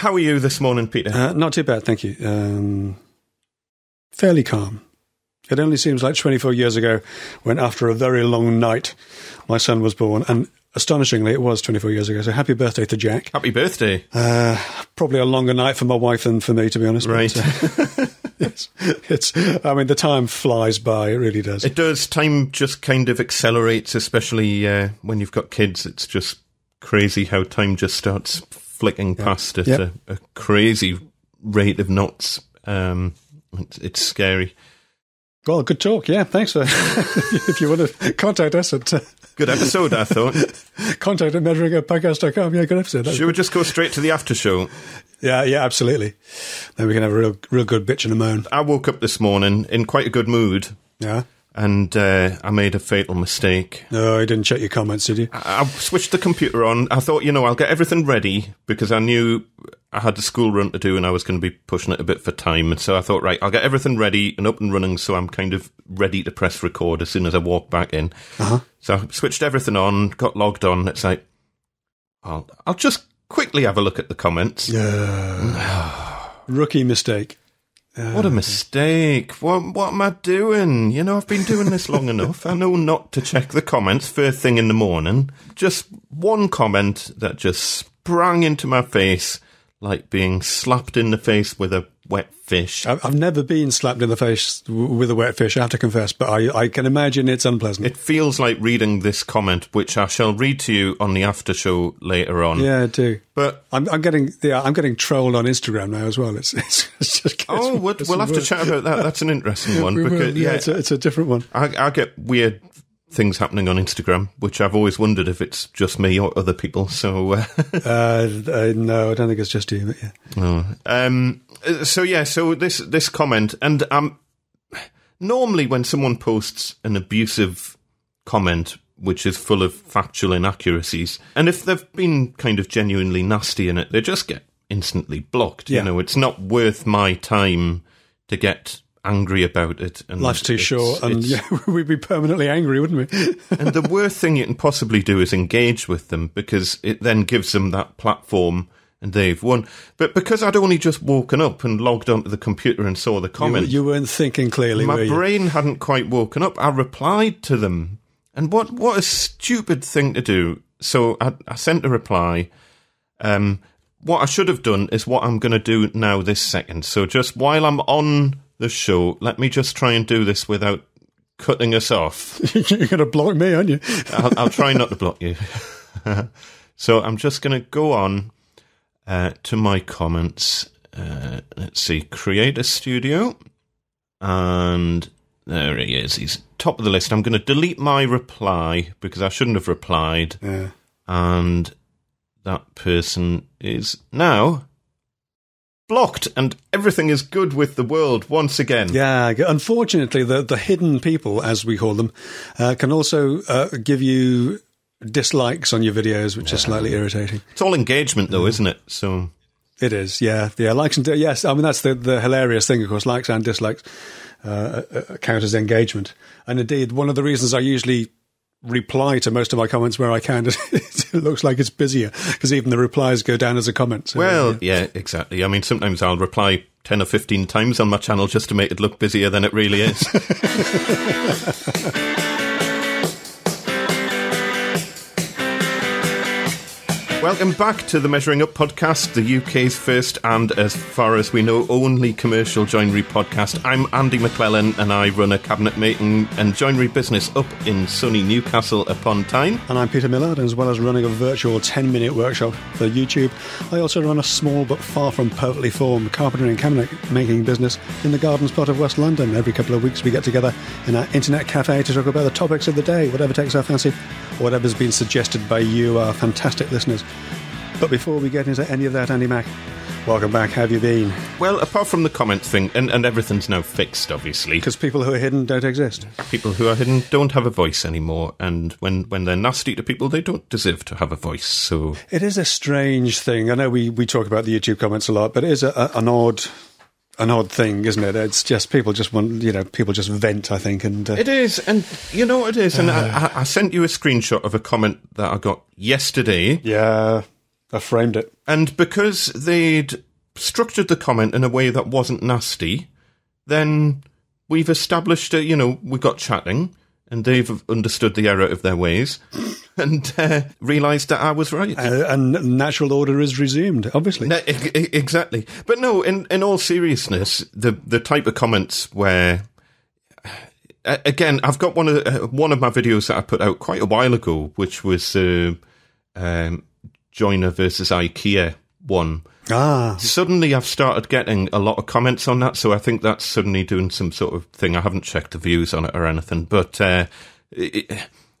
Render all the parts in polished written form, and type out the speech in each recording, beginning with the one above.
How are you this morning, Peter? Not too bad, thank you. Fairly calm. It only seems like 24 years ago when, after a very long night, my son was born. And astonishingly, it was 24 years ago. So happy birthday to Jack. Happy birthday. Probably a longer night for my wife than for me, to be honest. Right. The time flies by. It really does. It does. Time just kind of accelerates, especially when you've got kids. It's just crazy how time just starts flicking past at a crazy rate of knots. It's scary. Well, good talk. Yeah, thanks for. If you want to contact us at. Good episode, I thought. Contact at measuringupodcast.com. Yeah, good episode. Should we just go straight to the after show? Yeah, absolutely. Then we can have a real good bitch and a moan. I woke up this morning in quite a good mood. Yeah. And I made a fatal mistake. No, you didn't check your comments, did you? I switched the computer on. I thought, I'll get everything ready because I knew I had the school run to do and I was going to be pushing it a bit for time. And so I thought, right, I'll get everything ready and up and running so I'm kind of ready to press record as soon as I walk back in. Uh-huh. So I switched everything on, got logged on. It's like, I'll just quickly have a look at the comments. Rookie mistake. What a mistake. What am I doing? I've been doing this long enough. I know not to check the comments first thing in the morning. Just one comment that just sprang into my face like being slapped in the face with a wet fish. I've never been slapped in the face with a wet fish, I have to confess, but I can imagine it's unpleasant. It feels like reading this comment, which I shall read to you on the after show later on. Yeah, I do. But I'm getting trolled on Instagram now as well. It's just we'll have to chat about that. That's an interesting one. It's a different one. I get weird things happening on Instagram, which I've always wondered if it's just me or other people. So no, I don't think it's just you. But yeah. So this comment, and normally when someone posts an abusive comment which is full of factual inaccuracies, and if they've been kind of genuinely nasty in it, they just get instantly blocked. Yeah. It's not worth my time to get angry about it. And life's too short, and we'd be permanently angry, wouldn't we? And the worst thing you can possibly do is engage with them, because it then gives them that platform and they've won. But because I'd only just woken up and logged onto the computer and saw the comment, you weren't thinking clearly, were you? My brain hadn't quite woken up. I replied to them, and what a stupid thing to do. So I sent a reply. What I should have done is what I'm going to do now this second. So just while I'm on the show, let me just try and do this without cutting us off. You're going to block me, aren't you? I'll try not to block you. So I'm just going to go on to my comments. Let's see, create a studio. And there he is. He's top of the list. I'm going to delete my reply because I shouldn't have replied. Yeah. And that person is now blocked, and everything is good with the world once again. Yeah, unfortunately, the hidden people, as we call them, can also give you dislikes on your videos, which is slightly irritating. It's all engagement, though, isn't it? So it is, yeah. Likes and yes, I mean that's the hilarious thing, of course. Likes and dislikes count as engagement, and indeed, one of the reasons I usually reply to most of my comments where I can, it looks like it's busier because even the replies go down as a comment. So, yeah, exactly. I mean, sometimes I'll reply 10 or 15 times on my channel just to make it look busier than it really is. Welcome back to the Measuring Up podcast, the UK's first and, as far as we know, only commercial joinery podcast. I'm Andy MacLellan and I run a cabinet making and joinery business up in sunny Newcastle upon Tyne. And I'm Peter Millard, as well as running a virtual 10-minute workshop for YouTube. I also run a small but far from perfectly formed carpentry and cabinet making business in the Gardens plot of West London. Every couple of weeks we get together in our internet cafe to talk about the topics of the day, whatever takes our fancy, or whatever's been suggested by you, our fantastic listeners. But before we get into any of that, Andy Mac, welcome back. How have you been? Well, apart from the comment thing, and everything's now fixed, obviously. Because people who are hidden don't exist. People who are hidden don't have a voice anymore, and when they're nasty to people, they don't deserve to have a voice, so... It is a strange thing. I know we talk about the YouTube comments a lot, but it is an odd thing, isn't it? It's just people just want, people just vent, I think. And it is, and you know what it is. And I sent you a screenshot of a comment that I got yesterday. Yeah. I framed it. And because they'd structured the comment in a way that wasn't nasty, then we've established we got chatting, and they've understood the error of their ways and realised that I was right. And natural order is resumed, obviously. Exactly. But no, in all seriousness, the type of comments where... Again, I've got one of my videos that I put out quite a while ago, which was Joiner versus IKEA one. Suddenly I've started getting a lot of comments on that, so I think that's suddenly doing some sort of thing. I haven't checked the views on it or anything, but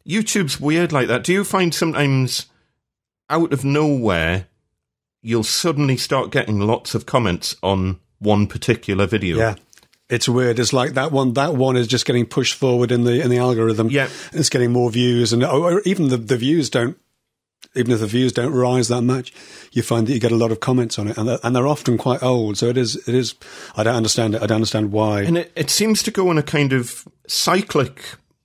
YouTube's weird like that. Do you find sometimes out of nowhere you'll suddenly start getting lots of comments on one particular video? Yeah. It's weird. It's like that one is just getting pushed forward in the algorithm. Yeah. It's getting more views, and or even the views don't. Even if the views don't rise that much, you find that you get a lot of comments on it, and they're often quite old. So it is. I don't understand it. I don't understand why. And it seems to go in a kind of cyclic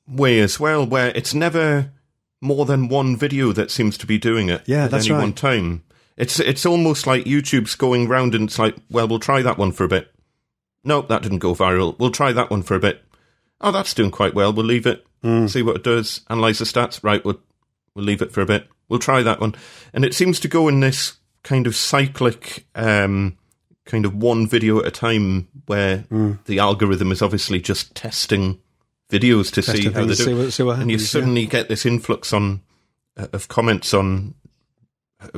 way as well, where it's never more than one video that seems to be doing it. Yeah, at any one time. It's almost like YouTube's going round, and it's like, well, we'll try that one for a bit. Nope, that didn't go viral. We'll try that one for a bit. Oh, that's doing quite well. We'll leave it. See what it does. Analyse the stats. Right, we'll leave it for a bit. We'll try that one. And it seems to go in this kind of cyclic, kind of one video at a time, where the algorithm is obviously just testing videos to see how they do. See what happens, and you suddenly get this influx of comments on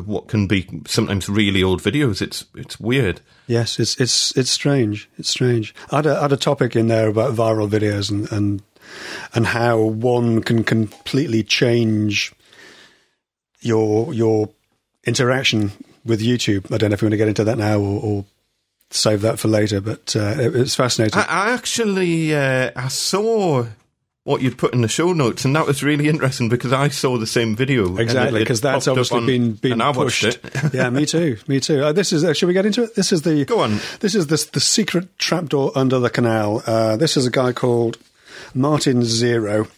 what can be sometimes really old videos. It's weird. Yes, it's strange. It's strange. I had a topic in there about viral videos and how one can completely change your interaction with YouTube. I don't know if you want to get into that now or save that for later, but it's fascinating. I actually I saw what you'd put in the show notes, and that was really interesting because I saw the same video. Exactly, because that's obviously been and I pushed. watched it. Yeah, me too. This is. Should we get into it? This is the. Go on. This is the secret trapdoor under the canal. This is a guy called Martin Zero,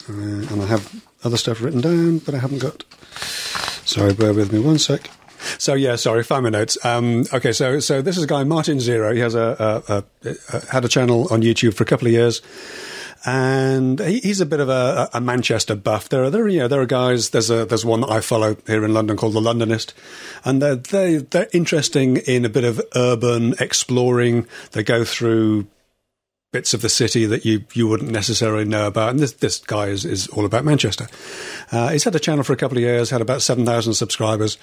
and I have other stuff written down, but I haven't got. Sorry, bear with me one sec. So yeah, sorry, find my notes. Okay, so this is a guy Martin Zero. He has had a channel on YouTube for a couple of years. And he's a bit of a Manchester buff. There are guys. There's one that I follow here in London called The Londonist, and they're interesting in a bit of urban exploring. They go through bits of the city that you wouldn't necessarily know about. And this guy is all about Manchester. He's had a channel for a couple of years, had about 7,000 subscribers,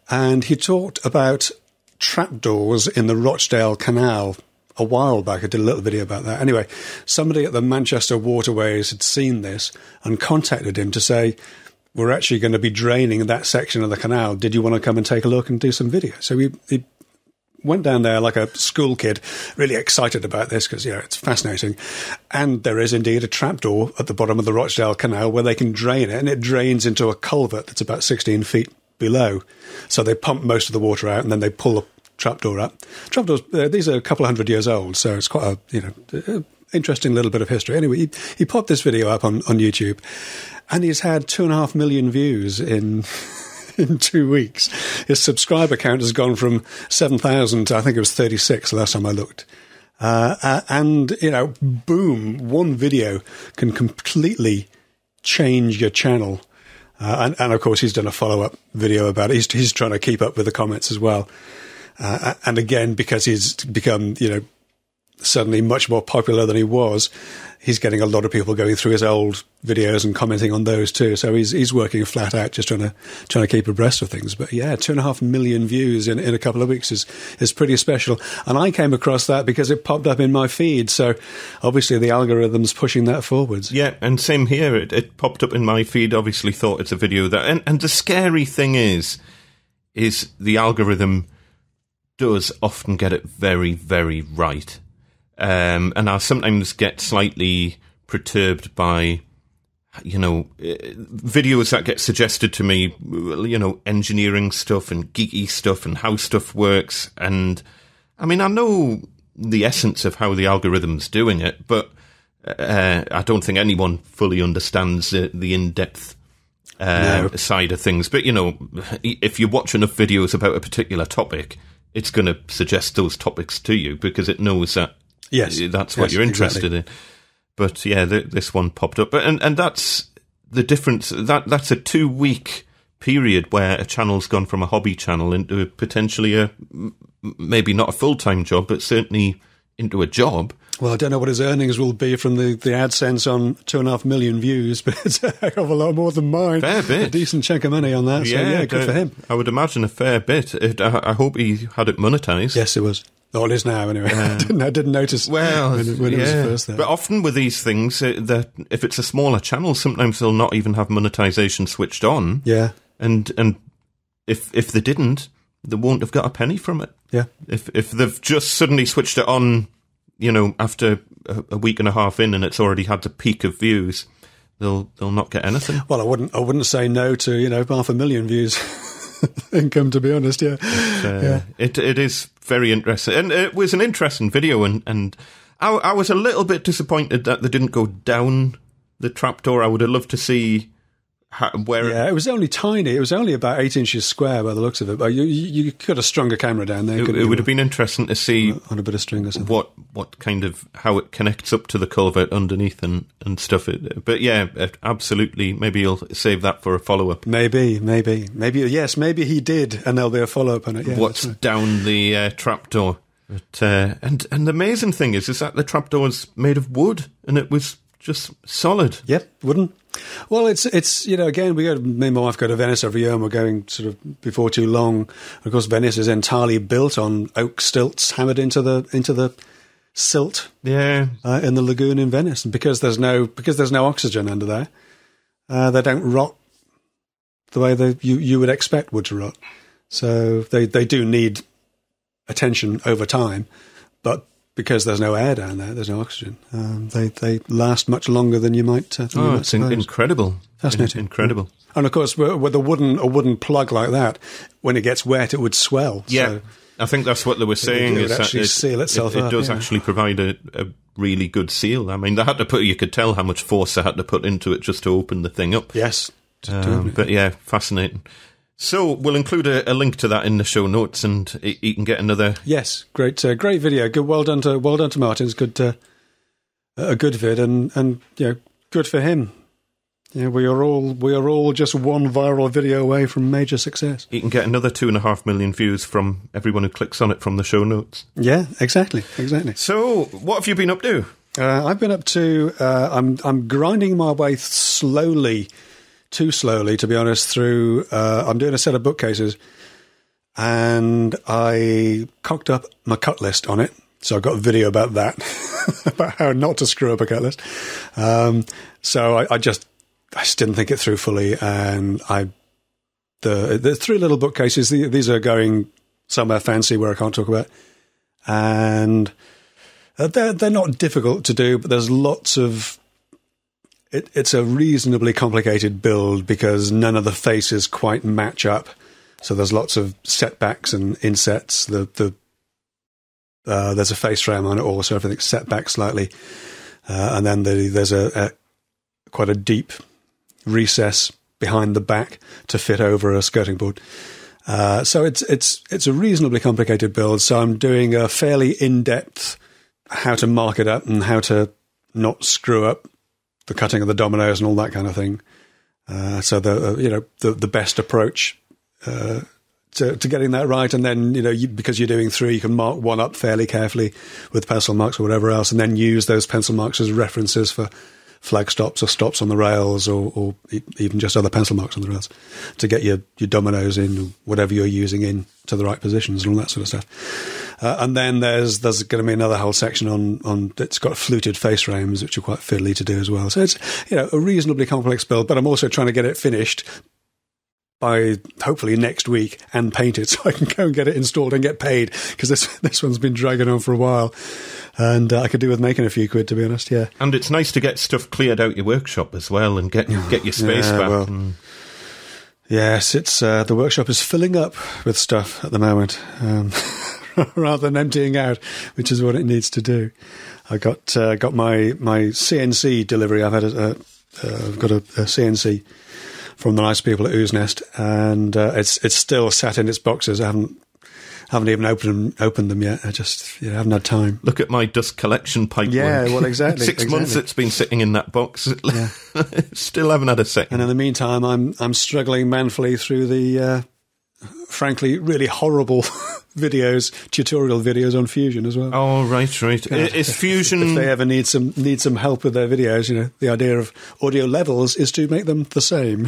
and he talked about trapdoors in the Rochdale Canal. A while back, I did a little video about that. Anyway, somebody at the Manchester Waterways had seen this and contacted him to say, we're actually going to be draining that section of the canal. Did you want to come and take a look and do some video? So he went down there like a school kid, really excited about this because, it's fascinating. And there is indeed a trapdoor at the bottom of the Rochdale Canal where they can drain it, and it drains into a culvert that's about 16 feet below. So they pump most of the water out and then they pull the trapdoor up. Trapdoors, these are a couple of 100 years old, so it's quite a interesting little bit of history. Anyway, he popped this video up on YouTube, and he's had 2.5 million views in 2 weeks. His subscriber count has gone from 7,000 to I think it was 36 last time I looked. And boom, one video can completely change your channel. And of course, he's done a follow-up video about it. He's trying to keep up with the comments as well. And again, because he's become, suddenly much more popular than he was, he's getting a lot of people going through his old videos and commenting on those too. So he's working flat out, just trying to keep abreast of things. But yeah, 2.5 million views in a couple of weeks is pretty special. And I came across that because it popped up in my feed. So obviously the algorithm's pushing that forwards. Yeah, and same here. It popped up in my feed. Obviously thought it's a video that, and the scary thing is the algorithm does often get it very, very right. And I sometimes get slightly perturbed by, videos that get suggested to me, engineering stuff and geeky stuff and how stuff works. And I mean, I know the essence of how the algorithm's doing it, but I don't think anyone fully understands the in-depth side of things. But, if you watch enough videos about a particular topic, it's going to suggest those topics to you because it knows that that's what you're interested in. But, yeah, this one popped up. And that's the difference. That's a 2-week period where a channel's gone from a hobby channel into potentially maybe not a full-time job, but certainly into a job. Well, I don't know what his earnings will be from the AdSense on 2.5 million views, but it's a heck of a lot more than mine. Fair bit. A decent chunk of money on that. So, yeah, good for him. I would imagine a fair bit. I hope he had it monetised. Yes, it was. Oh, it is now, anyway. I didn't notice when it was first there. But often with these things, if it's a smaller channel, sometimes they'll not even have monetisation switched on. Yeah. And if they didn't, they won't have got a penny from it. Yeah. If they've just suddenly switched it on, after a week and a half in and it's already had the peak of views, they'll not get anything. Well, I wouldn't say no to 500,000 views income, to be honest. Yeah. It is very interesting, and it was an interesting video. And I was a little bit disappointed that they didn't go down the trapdoor. I would have loved to see where. Yeah, it was only tiny. It was only about 8 inches square by the looks of it. But you could have strung a camera down there. It would have been interesting to see on a bit of string or something. What kind of how it connects up to the culvert underneath and stuff. But yeah, absolutely. Maybe you'll save that for a follow up. Maybe. Yes, maybe he did, and there'll be a follow up on it. Yeah, what's down the trapdoor? But and the amazing thing is that the trapdoor's made of wood, and it was just solid. Yep, wooden. Well, it's again, me and my wife go to Venice every year, and we're going sort of before too long. Of course, Venice is entirely built on oak stilts hammered into the silt. Yeah, in the lagoon in Venice, and because there's no oxygen under there, they don't rot the way you would expect wood to rot. So they do need attention over time, but because there's no air down there, there's no oxygen. They last much longer than you might. It's incredible, fascinating, incredible. And of course, with a wooden plug like that, when it gets wet, it would swell. Yeah, so I think that's what they were saying. It would actually seal itself up. It does actually provide a really good seal. I mean, you could tell how much force they had to put into it just to open the thing up. Yes, but yeah, fascinating. So we'll include a link to that in the show notes, and you can get another. Yes, great video. Good, well done to Martin's. Good, a good vid, and good for him. Yeah, we are all just one viral video away from major success. You can get another 2.5 million views from everyone who clicks on it from the show notes. Yeah, exactly. So, what have you been up to? I've been up to. I'm grinding my way slowly. Too slowly, to be honest, through... I'm doing a set of bookcases, and I cocked up my cut list on it, so I got a video about that, about how not to screw up a cut list. So I just didn't think it through fully, and the 3 little bookcases, these are going somewhere fancy where I can't talk about, and they're not difficult to do, but there's lots of... It's a reasonably complicated build because none of the faces quite match up. So there's lots of setbacks and insets. There's a face frame on it also, everything's set back slightly. And then there's quite a deep recess behind the back to fit over a skirting board. So it's a reasonably complicated build. So I'm doing a fairly in-depth how to mark it up and how to not screw up the cutting of the dominoes and all that kind of thing. So the best approach to getting that right, and then because you're doing 3, you can mark one up fairly carefully with pencil marks or whatever else, and then use those pencil marks as references for flag stops or stops on the rails, or even just other pencil marks on the rails to get your dominoes in, or whatever you're using in to the right positions and all that sort of stuff. And then there's going to be another whole section on it's got fluted face frames, which are quite fiddly to do as well. So it's a reasonably complex build, but I'm also trying to get it finished by hopefully next week and paint it so I can go and get it installed and get paid, because this one's been dragging on for a while, and I could do with making a few quid, to be honest. Yeah, and it's nice to get stuff cleared out your workshop as well and get your space back. Well, yes, it's the workshop is filling up with stuff at the moment. Rather than emptying out, which is what it needs to do. I got my CNC delivery. I've got a CNC from the nice people at Ooze Nest, and it's still sat in its boxes. I haven't even opened them yet. I just haven't had time. Look at my dust collection pipeline. Yeah, well, exactly. 6 months it's been sitting in that box. Yeah. Still haven't had a second. And in the meantime, I'm struggling manfully through the, frankly, really horrible tutorial videos on Fusion as well. Oh, right. Is Fusion... If they ever need some help with their videos, the idea of audio levels is to make them the same.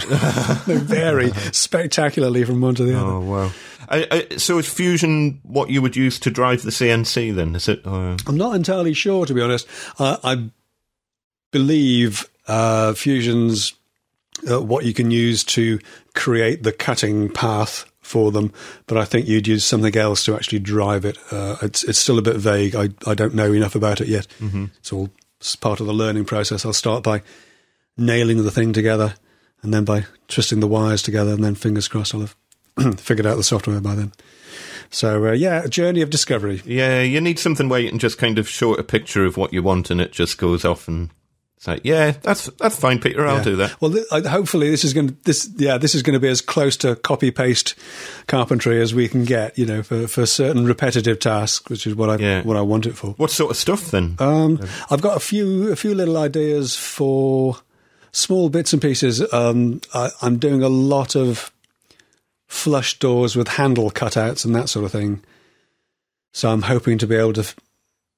They vary spectacularly from one to the other. Oh, wow. So is Fusion what you would use to drive the CNC then, is it? I'm not entirely sure, to be honest. I believe Fusion's what you can use to create the cutting path for them, but I think you'd use something else to actually drive it. It's still a bit vague. I don't know enough about it yet. Mm-hmm. It's part of the learning process. I'll start by nailing the thing together, and then by twisting the wires together, and then fingers crossed I'll have figured out the software by then. So, a journey of discovery. Yeah, you need something where you can just kind of show it a picture of what you want and it just goes off and it's like, yeah, that's fine, Peter, I'll do that. Well, hopefully this is going to be as close to copy-paste carpentry as we can get, for certain repetitive tasks, which is what I want it for. What sort of stuff, then? I've got a few little ideas for small bits and pieces. I'm doing a lot of flush doors with handle cutouts and that sort of thing. So I'm hoping to be able to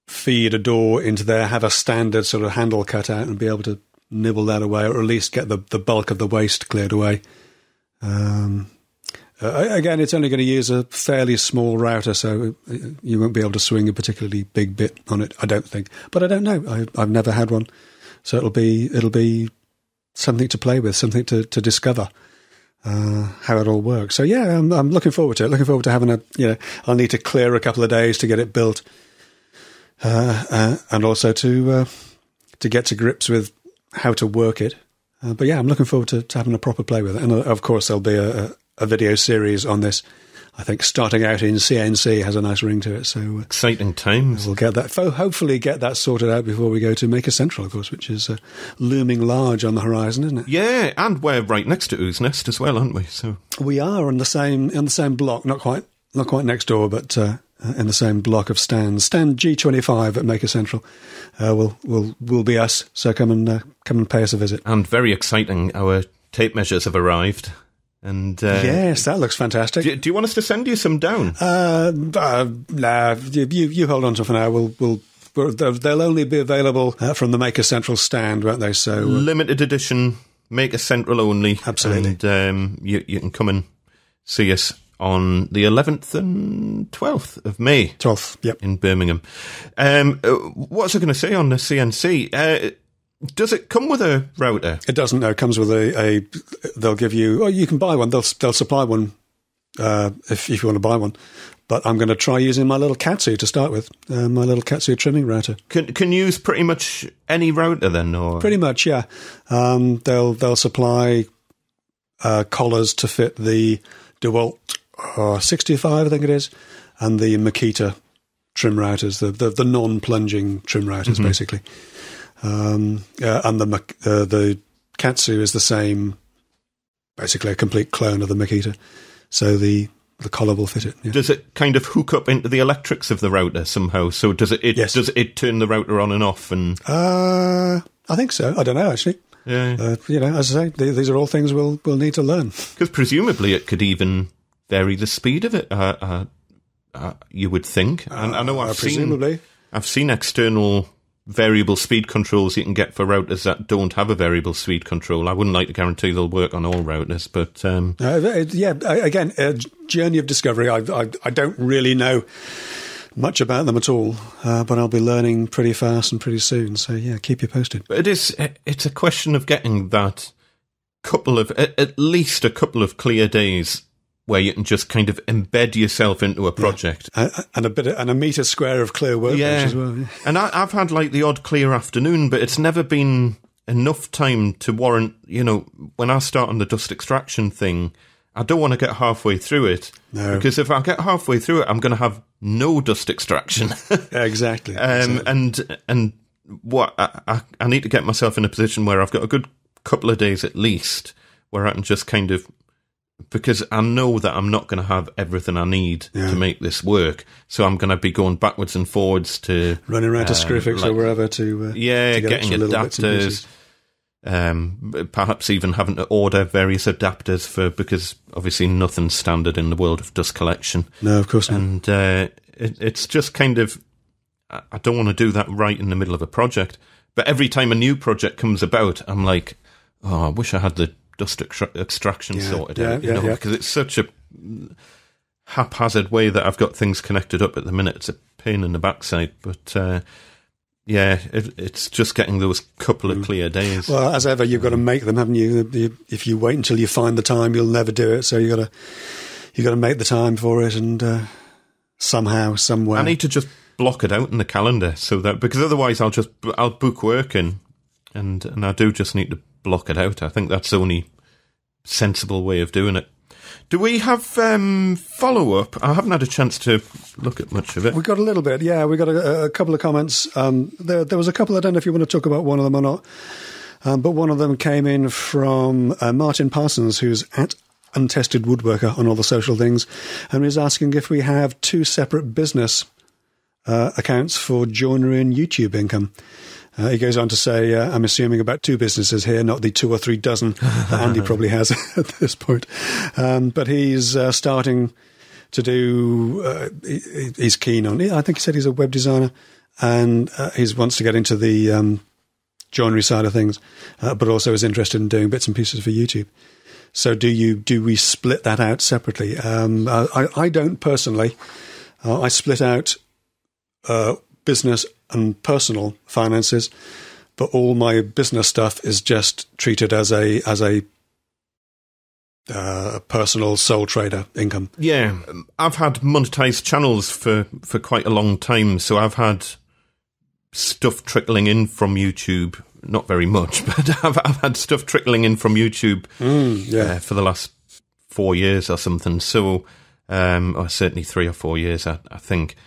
feed a door into there, have a standard sort of handle cutout and be able to nibble that away, or at least get the bulk of the waste cleared away. Again, it's only going to use a fairly small router, so you won't be able to swing a particularly big bit on it, I don't think. But I don't know. I've never had one. So it'll be something to play with, something to discover. How it all works. So I'm looking forward to it. Looking forward to having I'll need to clear a couple of days to get it built, and also to get to grips with how to work it. But I'm looking forward to having a proper play with it. And of course, there'll be a video series on this. I think starting out in CNC has a nice ring to it. So exciting times. We'll get that. Hopefully, get that sorted out before we go to Maker Central, of course, which is looming large on the horizon, isn't it? Yeah, and we're right next to Ooze Nest as well, aren't we? So we are on the same block, not quite next door, but in the same block of stands. Stand G25 at Maker Central will be us. So come and pay us a visit. And very exciting, our tape measures have arrived. And yes, that looks fantastic. Do you want us to send you some down? Nah, you hold on to it for now. They'll only be available from the Maker Central stand, won't they? So limited edition, Maker Central only. Absolutely. And you can come and see us on the 11th and 12th of May. 12th, yep. In Birmingham. What was I going to say on the CNC? Does it come with a router? It doesn't. No, it comes with they'll give you... Oh, you can buy one. They'll supply one if you want to buy one. But I'm going to try using my little Katsu to start with, my little Katsu trimming router. Can you use pretty much any router then? Or pretty much, yeah. They'll supply collars to fit the DeWalt 65, I think it is, and the Makita trim routers, the non-plunging trim routers, basically. And the Katsu is the same, basically a complete clone of the Makita. So the collar will fit it. Yeah. Does it kind of hook up into the electrics of the router somehow? So does it yes. Does it turn the router on and off? And I think so. I don't know, actually. Yeah. As I say, these are all things we'll need to learn. Because presumably it could even vary the speed of it. You would think. And I know I've seen external variable speed controls you can get for routers that don't have a variable speed control. I wouldn't like to guarantee they'll work on all routers, but again, a journey of discovery. I don't really know much about them at all, but I'll be learning pretty fast and pretty soon. So keep you posted. But it's a question of getting that at least a couple of clear days where you can just kind of embed yourself into a project. And a metre square of clear workbench as well. Yeah. And I've had like the odd clear afternoon, but it's never been enough time to warrant, when I start on the dust extraction thing, I don't want to get halfway through it. No. Because if I get halfway through it, I'm going to have no dust extraction. Exactly. And what I need to get myself in a position where I've got a good couple of days at least where I can just kind of, because I know that I'm not going to have everything I need to make this work, so I'm going to be going backwards and forwards to running around to Screwfix or wherever to getting adapters, perhaps even having to order various adapters because obviously nothing's standard in the world of dust collection. No, of course not. And it's just kind of, I don't want to do that right in the middle of a project, but every time a new project comes about, I'm like, I wish I had the dust extraction sorted out, because it's such a haphazard way that I've got things connected up at the minute. It's a pain in the backside, but it's just getting those couple of clear days. Well, as ever, you've got to make them, haven't you? If you wait until you find the time, you'll never do it. So you got to make the time for it, and somehow, somewhere. I need to just block it out in the calendar because otherwise I'll book work in, and I do just need to block it out. I think that's the only sensible way of doing it. Do we have follow-up? I haven't had a chance to look at much of it. We got a little bit, yeah. We got a couple of comments. There was a couple, I don't know if you want to talk about one of them or not, but one of them came in from Martin Parsons, who's at Untested Woodworker on all the social things, and he's asking if we have two separate business accounts for joinery and YouTube income. He goes on to say, I'm assuming about two businesses here, not the 2 or 3 dozen that Andy probably has at this point. But he's starting to do, he's keen on, I think he said he's a web designer, and he wants to get into the joinery side of things, but also is interested in doing bits and pieces for YouTube. So do we split that out separately? I don't personally. I split out business and personal finances, but all my business stuff is just treated as a personal sole trader income. Yeah, I've had monetized channels for quite a long time, so I've had stuff trickling in from YouTube. Not very much, but I've had stuff trickling in from YouTube for the last 4 years or something. So, or certainly 3 or 4 years, I think.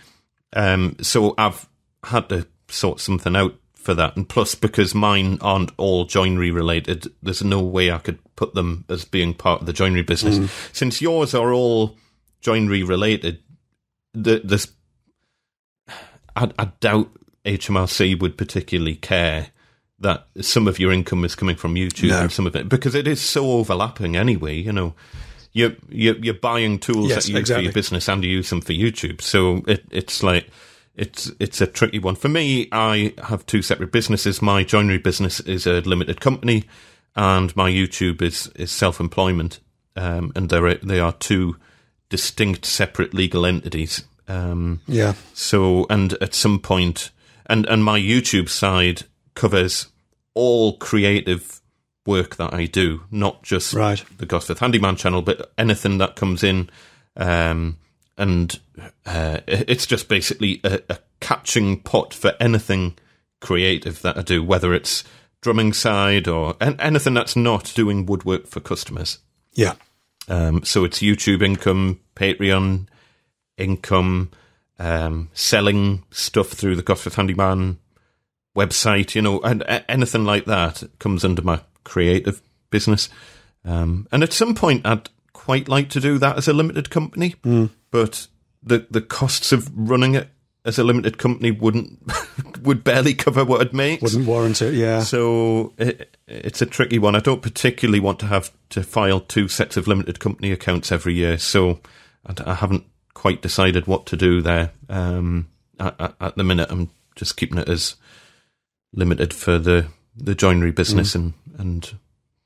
So I've had to sort something out for that, and plus because mine aren't all joinery related, there's no way I could put them as being part of the joinery business. Since yours are all joinery related, I doubt HMRC would particularly care that some of your income is coming from YouTube and some of it, because it is so overlapping anyway. You're buying tools that you use for your business and you use them for YouTube, so it's like it's a tricky one. For me, I have 2 separate businesses. My joinery business is a limited company, and my YouTube is self-employment, and they are 2 distinct, separate legal entities. So, and at some point, and my YouTube side covers all creative work that I do, not just the Gosforth Handyman channel, but anything that comes in. And it's just basically a catching pot for anything creative that I do, whether it's drumming side or anything that's not doing woodwork for customers. Yeah. So it's YouTube income, Patreon income, selling stuff through the Gosforth Handyman website, and anything like that comes under my creative business. And at some point, I'd quite like to do that as a limited company, but the costs of running it as a limited company would barely cover what it makes. Wouldn't warrant it, yeah. So it's a tricky one. I don't particularly want to have to file 2 sets of limited company accounts every year, so I haven't quite decided what to do there. At the minute, I'm just keeping it as limited for the joinery business and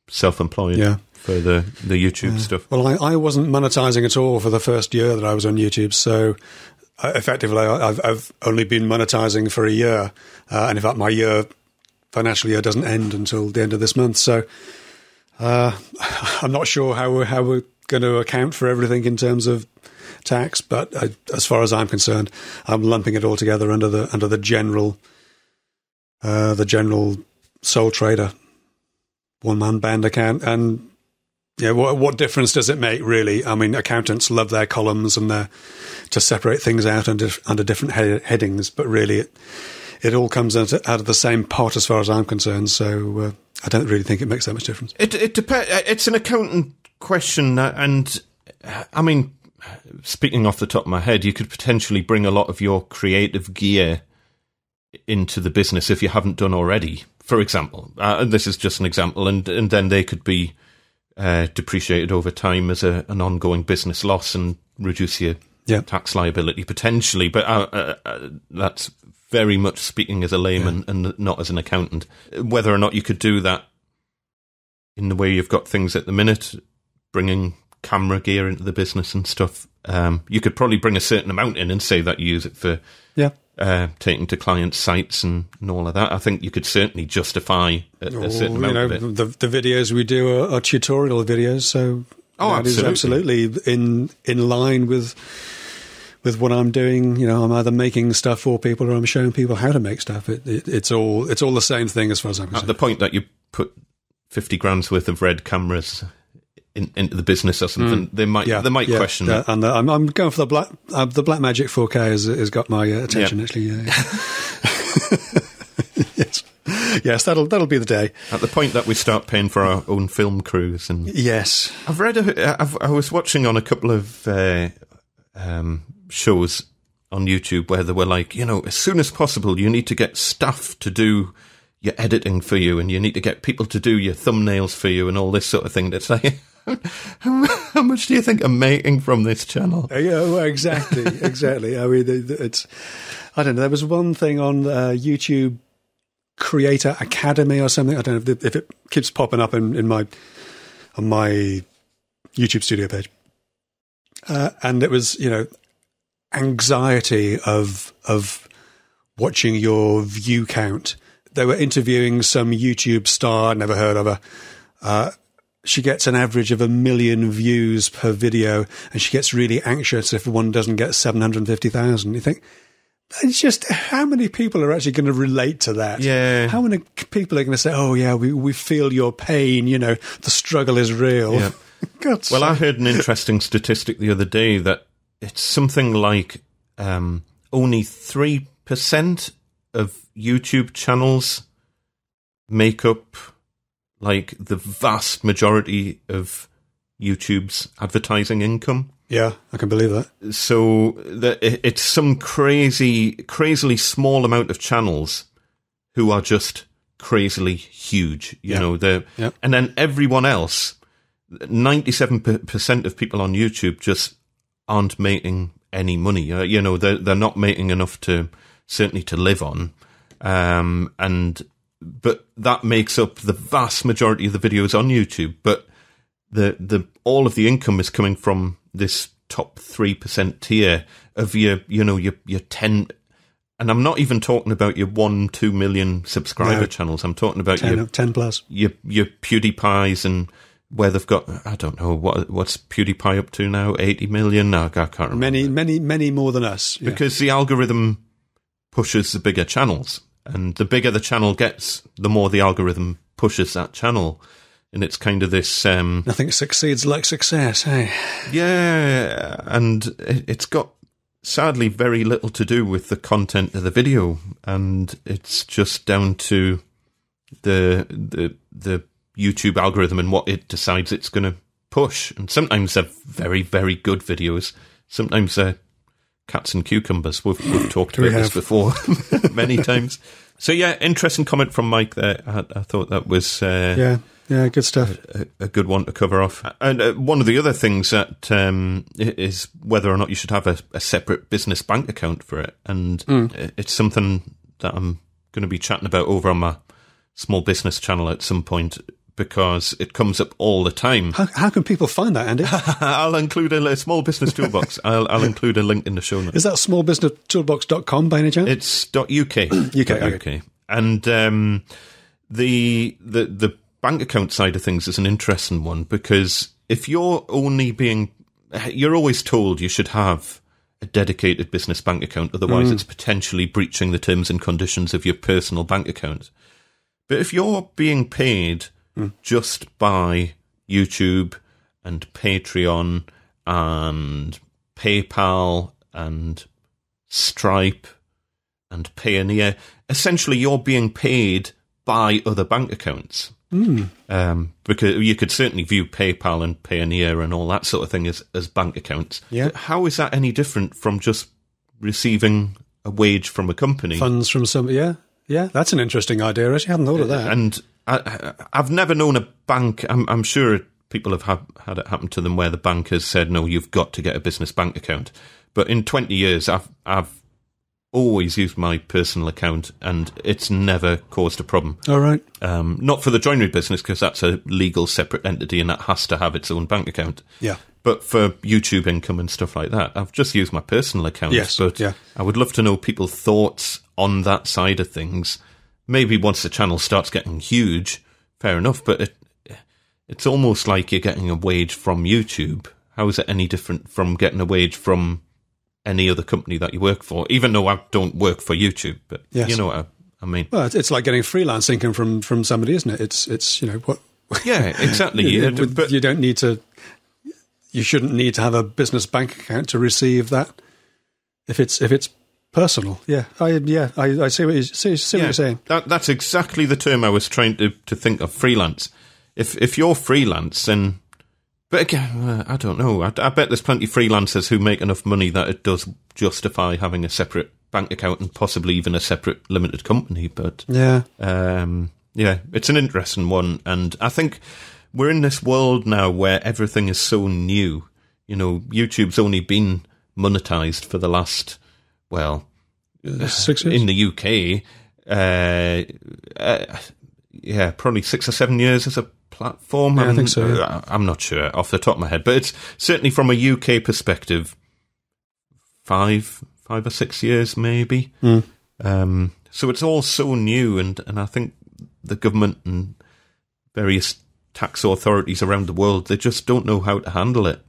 self-employed for the YouTube stuff. Well, I wasn't monetizing at all for the first year that I was on YouTube, so effectively I've only been monetizing for a year, and in fact my financial year doesn't end until the end of this month, so I'm not sure how we're going to account for everything in terms of tax, but as far as I'm concerned, I'm lumping it all together under the general sole trader one-man band account. And what difference does it make, really? I mean, accountants love their columns and to separate things out under different headings, but really it all comes out of the same pot as far as I'm concerned. So I don't really think it makes that much difference. It depends. It's an accountant question, and I mean, speaking off the top of my head, you could potentially bring a lot of your creative gear into the business if you haven't done already. For example, and this is just an example, and then they could be depreciated over time as an ongoing business loss and reduce your tax liability potentially. But that's very much speaking as a layman and not as an accountant. Whether or not you could do that in the way you've got things at the minute, bringing camera gear into the business and stuff, you could probably bring a certain amount in and say that you use it for taking to client sites and all of that. I think you could certainly justify a certain amount of it. The videos we do are tutorial videos, so that is absolutely in line with what I'm doing. You know, I'm either making stuff for people or I'm showing people how to make stuff. It's all the same thing as far as I'm concerned. At the point that you put 50 grand's worth of red cameras into the business or something, they might question it. And I'm going for the Black Magic 4K has got my attention actually. Yes, that'll be the day. At the point that we start paying for our own film crews, and yes, I've read. I was watching on a couple of shows on YouTube where they were like, as soon as possible, you need to get staff to do your editing for you, and you need to get people to do your thumbnails for you, and all this sort of thing. That's like, how much do you think I'm making from this channel? Yeah, well, exactly. I mean, I don't know. There was one thing on YouTube Creator Academy or something. I don't know if it keeps popping up on my YouTube studio page, and it was anxiety of watching your view count. They were interviewing some YouTube star, never heard of her. She gets an average of 1 million views per video, and she gets really anxious if one doesn't get 750,000. You think, it's just, how many people are actually going to relate to that? Yeah. How many people are going to say, oh yeah, we feel your pain, the struggle is real. Yeah. Well, I heard an interesting statistic the other day that it's something like only 3% of YouTube channels make up like the vast majority of YouTube's advertising income. Yeah, I can believe that. So it's some crazily small amount of channels who are just crazily huge, and then everyone else, 97% of people on YouTube just aren't making any money. They're not making enough certainly to live on, but that makes up the vast majority of the videos on YouTube. But the all of the income is coming from this top 3% tier of your 10, and I'm not even talking about your 1-2 million subscriber channels. I'm talking about 10 plus your PewDiePies, and where they've got, I don't know, what's PewDiePie up to now, 80 million? No, I can't remember. Many more than us. Yeah. Because the algorithm pushes the bigger channels, and the bigger the channel gets, the more the algorithm pushes that channel. And it's kind of this... nothing succeeds like success, hey? Yeah, and it's got, sadly, very little to do with the content of the video, and it's just down to the YouTube algorithm and what it decides it's going to push. And sometimes they're very, very good videos. Sometimes they're cats and cucumbers. We've talked about this before many times. So yeah, interesting comment from Mike there. I thought that was... Yeah, good stuff. A good one to cover off. And one of the other things that is whether or not you should have a separate business bank account for it. And it's something that I'm going to be chatting about over on my small business channel at some point, because it comes up all the time. How can people find that, Andy? I'll include a small business toolbox. I'll include a link in the show notes. Is that smallbusinesstoolbox.com by any chance? It's .uk. UK. And the bank account side of things is an interesting one, because if you're always told you should have a dedicated business bank account, otherwise it's potentially breaching the terms and conditions of your personal bank account. But if you're being paid just by YouTube and Patreon and PayPal and Stripe and Payoneer, essentially you're being paid by other bank accounts. Because you could certainly view PayPal and Payoneer and all that sort of thing as bank accounts. Yeah. How is that any different from just receiving a wage from a company? Funds from somebody, yeah. That's an interesting idea. I actually hadn't thought of that. And I've never known a bank. I'm sure people have had it happen to them where the bank has said, "No, you've got to get a business bank account." But in 20 years, I've always used my personal account, and it's never caused a problem. All right. Not for the joinery business, because that's a legal separate entity, and that has to have its own bank account. Yeah. But for YouTube income and stuff like that, I've just used my personal account. Yes, but yeah. I would love to know people's thoughts on that side of things. Maybe once the channel starts getting huge, fair enough, but it's almost like you're getting a wage from YouTube. How is it any different from getting a wage from any other company that you work for? Even though I don't work for YouTube, but yes. You know what I mean. Well, it's like getting freelance income from somebody, isn't it? It's what? Yeah, exactly. But you don't need to. You shouldn't need to have a business bank account to receive that. If it's personal, I see what you're saying. That's exactly the term I was trying to think of. Freelance. If you're freelance, then. But again, I don't know. I bet there's plenty of freelancers who make enough money that it does justify having a separate bank account and possibly even a separate limited company. But it's an interesting one, and I think we're in this world now where everything is so new. You know, YouTube's only been monetized for the last 6 years in the UK. Probably 6 or 7 years as a platform. I think so. Yeah. I'm not sure off the top of my head, but it's certainly from a UK perspective, 5 or 6 years maybe. So it's all so new, and I think the government and various tax authorities around the world, they just don't know how to handle it.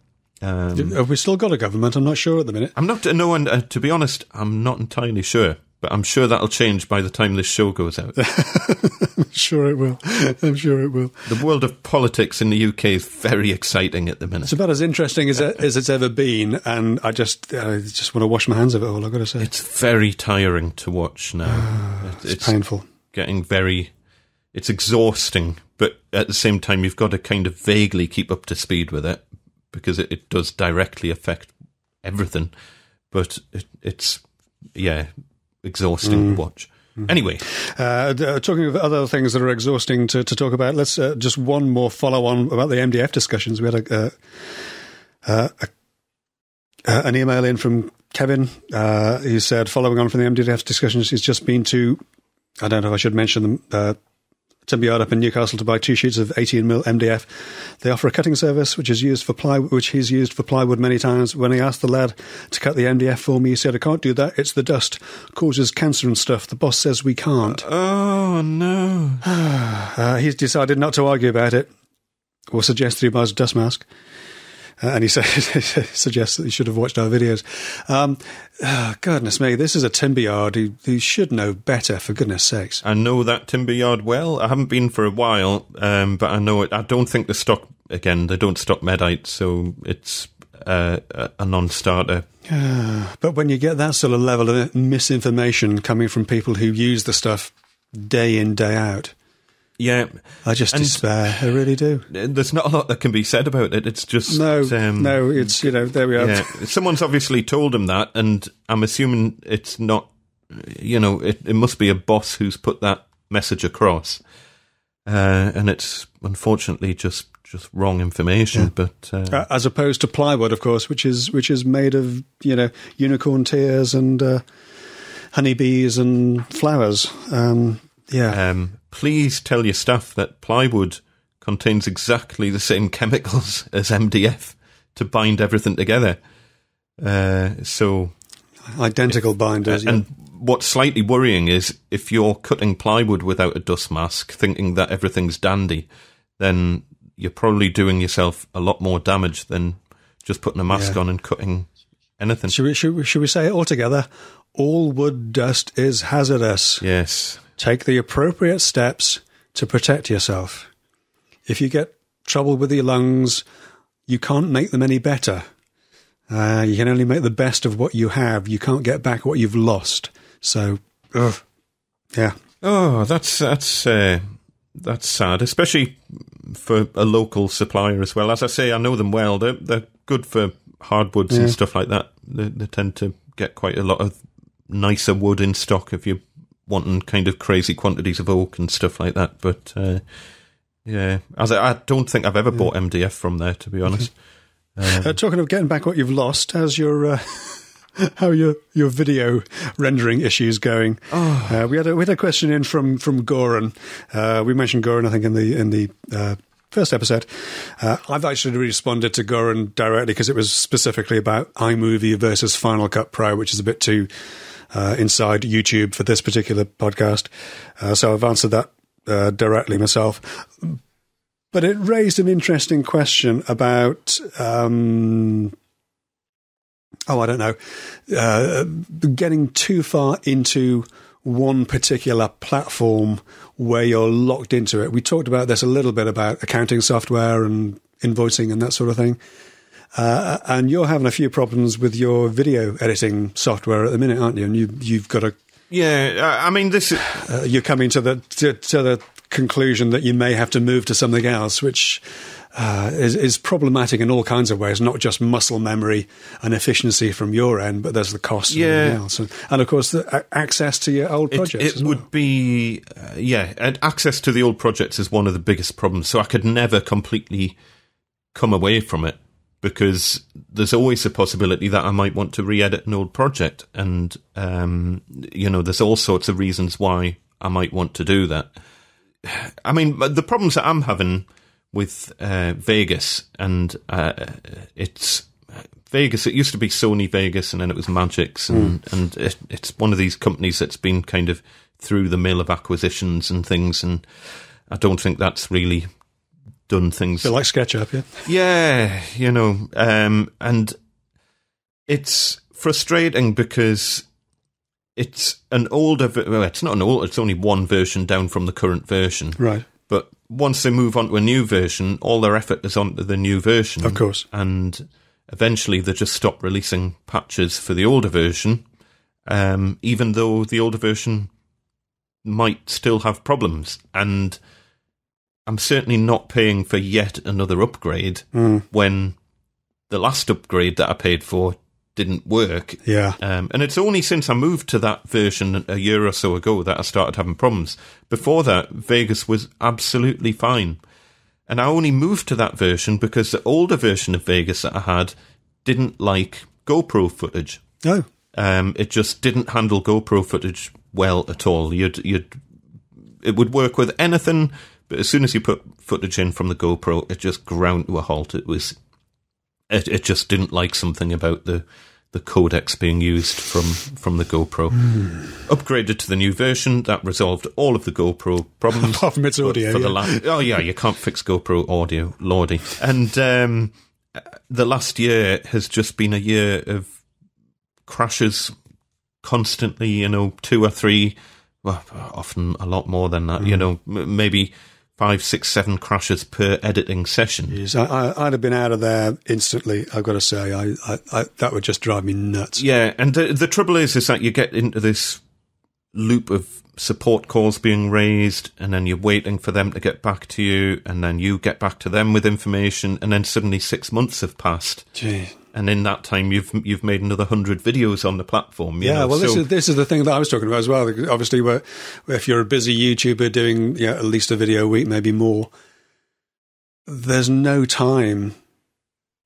Have we still got a government? I'm not sure at the minute. I'm not. No, and to be honest, I'm not entirely sure. But I'm sure that'll change by the time this show goes out. I'm sure it will. The world of politics in the UK is very exciting at the minute. It's about as interesting as it's ever been, and I just want to wash my hands of it all, I've got to say. It's very tiring to watch now. It's painful. It's exhausting, but at the same time you've got to kind of vaguely keep up to speed with it, because it does directly affect everything. But it's exhausting to watch. Anyway. Talking of other things that are exhausting to talk about, let's just one more follow-on about the MDF discussions. We had an email in from Kevin. He said, following on from the MDF discussions, he's just been to, I don't know if I should mention them, Timber Yard up in Newcastle to buy 2 sheets of 18mm MDF. They offer a cutting service, which he's used for plywood many times. When he asked the lad to cut the MDF for me, he said, "I can't do that. It's the dust. Causes cancer and stuff. The boss says we can't." Oh, no. He's decided not to argue about it or suggest that he buys a dust mask. And he suggests that he should have watched our videos. Goodness me, this is a timber yard. He should know better, for goodness sakes. I know that timber yard well. I haven't been for a while, but I know it. I don't think they don't stock Medite, so it's a non-starter. But when you get that sort of level of misinformation coming from people who use the stuff day in, day out... Yeah, I just despair. I really do. There's not a lot that can be said about it. It's just no. It's there we are. Yeah. Someone's obviously told him that, and I'm assuming it's not. It must be a boss who's put that message across, and it's unfortunately just wrong information. Yeah. But as opposed to plywood, of course, which is made of unicorn tears and honeybees and flowers. Please tell your staff that plywood contains exactly the same chemicals as MDF to bind everything together. So identical binders. And what's slightly worrying is if you're cutting plywood without a dust mask, thinking that everything's dandy, then you're probably doing yourself a lot more damage than just putting a mask on and cutting anything. Should we say it all together? All wood dust is hazardous. Yes. Take the appropriate steps to protect yourself. If you get trouble with your lungs, you can't make them any better. You can only make the best of what you have. You can't get back what you've lost. So, yeah. Oh, that's that's sad, especially for a local supplier as well. As I say, I know them well. They're good for hardwoods and stuff like that. They tend to get quite a lot of nicer wood in stock if you're wanting kind of crazy quantities of oak and stuff like that. But yeah, as I don't think I've ever bought MDF from there, to be honest. Talking of getting back what you've lost, how's your how are your video rendering issues going? We had a question in from Goran. We mentioned Goran, I think, in the first episode. I've actually responded to Goran directly because it was specifically about iMovie versus Final Cut Pro, which is a bit too inside YouTube for this particular podcast. So I've answered that directly myself. But it raised an interesting question about, I don't know, getting too far into one particular platform where you're locked into it. We talked about this a little bit about accounting software and invoicing and that sort of thing. And you're having a few problems with your video editing software at the minute, aren't you? And you've got to... Yeah, I mean, this is... you're coming to the conclusion that you may have to move to something else, which is problematic in all kinds of ways, not just muscle memory and efficiency from your end, but there's the cost and everything else. And of course, the access to your old projects as well. It would be, and access to the old projects is one of the biggest problems. So I could never completely come away from it, because there's always a possibility that I might want to re-edit an old project. And, there's all sorts of reasons why I might want to do that. I mean, the problems that I'm having with Vegas, and it's Vegas, it used to be Sony Vegas, and then it was Magix, and it's one of these companies that's been kind of through the mill of acquisitions and things, and I don't think that's really done things. They're like SketchUp, yeah? Yeah, and it's frustrating because it's an older... Well, it's not an old... It's only one version down from the current version. Right. But once they move on to a new version, all their effort is onto the new version. Of course. And eventually they just stop releasing patches for the older version, even though the older version might still have problems. And I'm certainly not paying for yet another upgrade when the last upgrade that I paid for didn't work. Yeah. And it's only since I moved to that version a year or so ago that I started having problems. Before that, Vegas was absolutely fine. And I only moved to that version because the older version of Vegas that I had didn't like GoPro footage. Oh. It just didn't handle GoPro footage well at all. It would work with anything, but as soon as you put footage in from the GoPro, it just ground to a halt. It just didn't like something about the codecs being used from the GoPro. Upgraded to the new version, that resolved all of the GoPro problems. Apart from its audio. You can't fix GoPro audio, lordy. And the last year has just been a year of crashes constantly, 2 or 3, well, often a lot more than that, maybe 5, 6, 7 crashes per editing session. Yes, I'd have been out of there instantly, I've got to say. I that would just drive me nuts. Yeah, and the trouble is that you get into this loop of support calls being raised, and then you're waiting for them to get back to you, and then you get back to them with information, and then suddenly 6 months have passed. Gee. And in that time, you've made another 100 videos on the platform. This is the thing that I was talking about as well. Obviously, if you're a busy YouTuber doing at least a video a week, maybe more, there's no time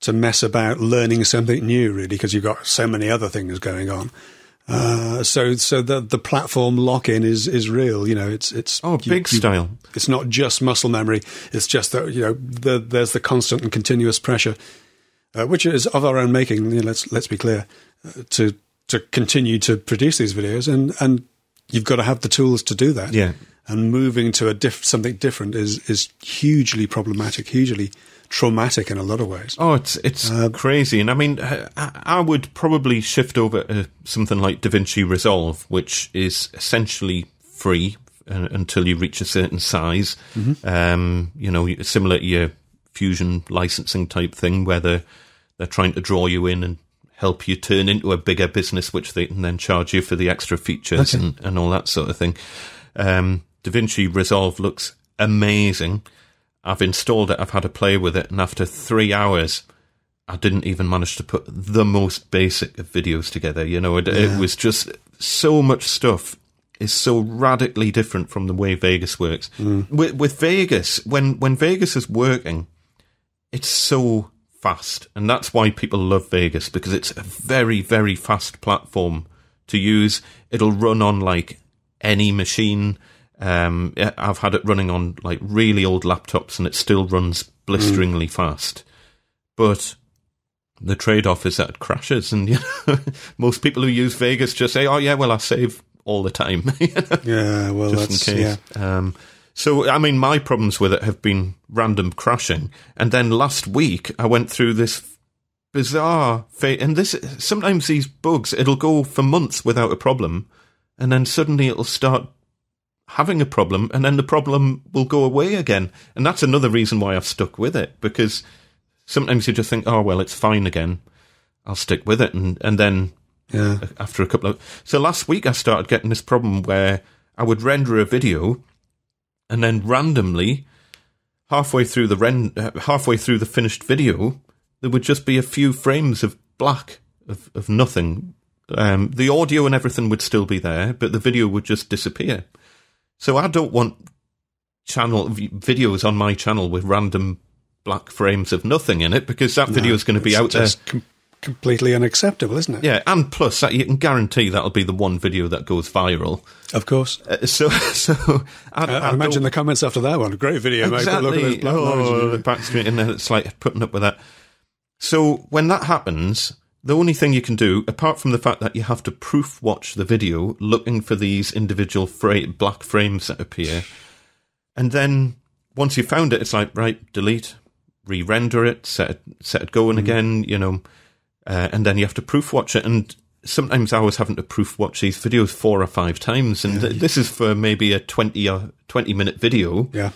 to mess about learning something new, really, because you've got so many other things going on. So the platform lock-in is real. It's big style. It's not just muscle memory. It's just that there's the constant and continuous pressure. Which is of our own making. Let's be clear, to continue to produce these videos, and you've got to have the tools to do that. Yeah. And moving to something different is hugely problematic, hugely traumatic in a lot of ways. Oh, it's crazy. And I mean, I would probably shift over to something like DaVinci Resolve, which is essentially free until you reach a certain size. Mm-hmm. Similar to your Fusion licensing type thing, where they're trying to draw you in and help you turn into a bigger business, which they can then charge you for the extra features and all that sort of thing. DaVinci Resolve looks amazing. I've installed it, I've had a play with it, and after 3 hours, I didn't even manage to put the most basic of videos together. You know, it was just so much stuff is so radically different from the way Vegas works. With Vegas, when Vegas is working, it's so fast, and that's why people love Vegas, because it's a very, very fast platform to use. It'll run on like any machine. I've had it running on like really old laptops, and it still runs blisteringly fast. But the trade-off is that it crashes, and most people who use Vegas just say, "Oh yeah, well I save all the time." Yeah, well, just in case. Yeah. So, I mean, my problems with it have been random crashing. And then last week, I went through this bizarre and sometimes these bugs, it'll go for months without a problem, and then suddenly it'll start having a problem, and then the problem will go away again. And that's another reason why I've stuck with it, because sometimes you just think, oh, well, it's fine again. I'll stick with it. And then after a couple of... So last week, I started getting this problem where I would render a video, and then randomly, halfway through the finished video, there would just be a few frames of black, of nothing. The audio and everything would still be there, but the video would just disappear. So I don't want videos on my channel with random black frames of nothing in it, because that video is going to be out there. Completely unacceptable, isn't it? Yeah, and plus, you can guarantee that'll be the one video that goes viral. Of course. I imagine the comments after that one. Great video, exactly. Mate. Look at those black lines. Backstreet, and then it's like putting up with that. So when that happens, the only thing you can do, apart from the fact that you have to proof watch the video, looking for these individual black frames that appear, and then once you've found it, it's like, right, delete, re-render it, set it going again, and then you have to proof watch it. And sometimes I was having to proof watch these videos 4 or 5 times, and this is for maybe a 20-minute video. Yeah.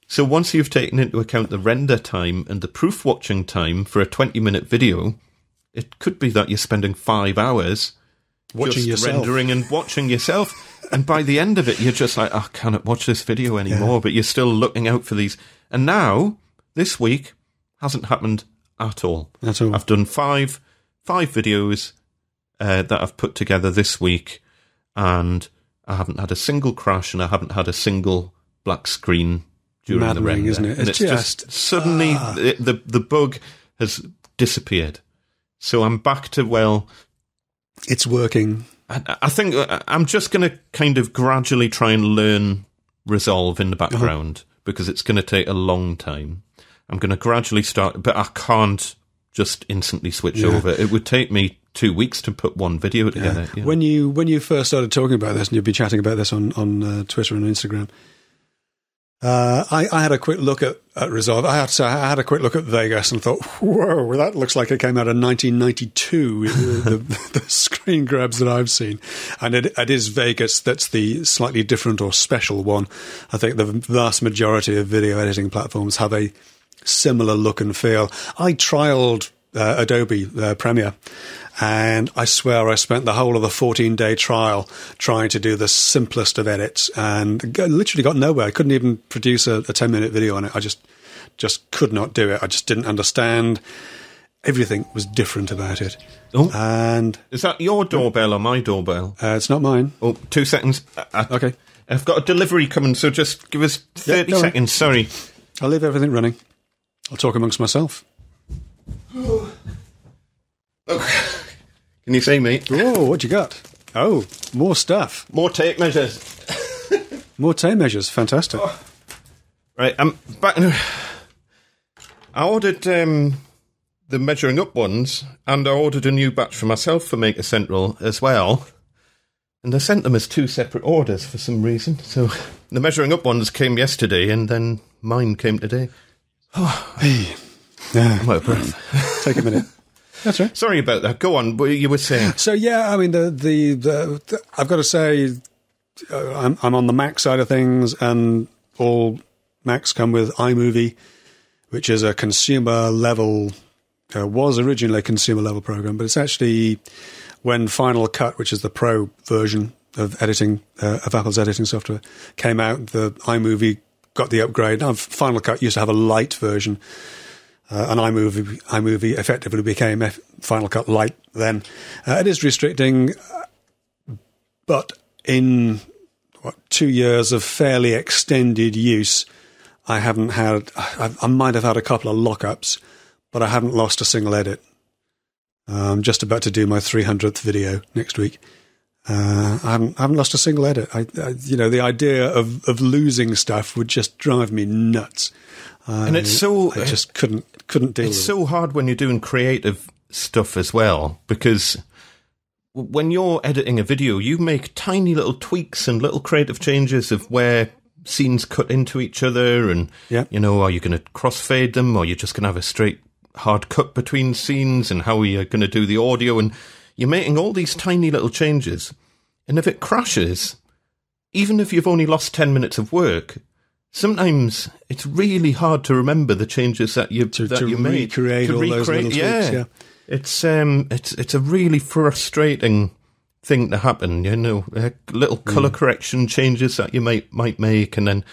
So once you've taken into account the render time and the proof watching time for a 20-minute video, it could be that you're spending 5 hours watching yourself, rendering and watching yourself. And by the end of it, you're just like, I cannot watch this video anymore. But you're still looking out for these. And now, this week, hasn't happened at all. I've done five videos that I've put together this week, and I haven't had a single crash, and I haven't had a single black screen during the render. Isn't it? It's just suddenly the bug has disappeared. So I'm back to, well, it's working. I think I'm just going to kind of gradually try and learn Resolve in the background, because it's going to take a long time. I'm going to gradually start, but I can't just instantly switch over. It would take me 2 weeks to put one video together. Yeah. When you first started talking about this, and you'd be chatting about this on Twitter and Instagram, I had a quick look at Resolve. I had a quick look at Vegas and thought, whoa, that looks like it came out in 1992, the screen grabs that I've seen. And it is Vegas that's the slightly different or special one. I think the vast majority of video editing platforms have a similar look and feel. I trialled Adobe Premiere, and I swear I spent the whole of the 14-day trial trying to do the simplest of edits, and literally got nowhere. I couldn't even produce a 10-minute video on it. I just could not do it. I just didn't understand. Everything was different about it. Oh, and is that your doorbell or my doorbell? It's not mine. Oh, 2 seconds. Okay. I've got a delivery coming, so just give us 30 seconds. Sorry. I'll leave everything running. I'll talk amongst myself. Oh. Can you see me? Oh, what you got? Oh, more stuff. More tape measures. More tape measures. Fantastic. Oh. Right, I'm back. I ordered the measuring up ones, and I ordered a new batch for myself for Maker Central as well. And I sent them as 2 separate orders for some reason. So the measuring up ones came yesterday, and then mine came today. Oh, hey. I'm out of breath. Take a minute. That's right. Sorry about that. Go on. What you were saying? So yeah, I mean, the I've got to say, I'm on the Mac side of things, and all Macs come with iMovie, which is a consumer level. Was originally a consumer level program, but it's actually when Final Cut, which is the pro version of editing of Apple's editing software, came out, the iMovie got the upgrade. Now, Final Cut used to have a light version, and iMovie effectively became Final Cut Lite then. It is restricting, but in 2 years of fairly extended use, I might have had a couple of lockups, but I haven't lost a single edit. I'm just about to do my 300th video next week. I haven't lost a single edit. The idea of losing stuff would just drive me nuts. And it's so... I just couldn't deal with it. It's so hard when you're doing creative stuff as well, because when you're editing a video, you make tiny little tweaks and little creative changes of where scenes cut into each other, and, are you going to crossfade them, or you're just going to have a straight hard cut between scenes, and how are you going to do the audio, and you're making all these tiny little changes. And if it crashes, even if you've only lost 10 minutes of work, sometimes it's really hard to remember the changes that you made. To recreate all those little tweaks, yeah. It's a really frustrating thing to happen, little colour correction changes that you might make, and then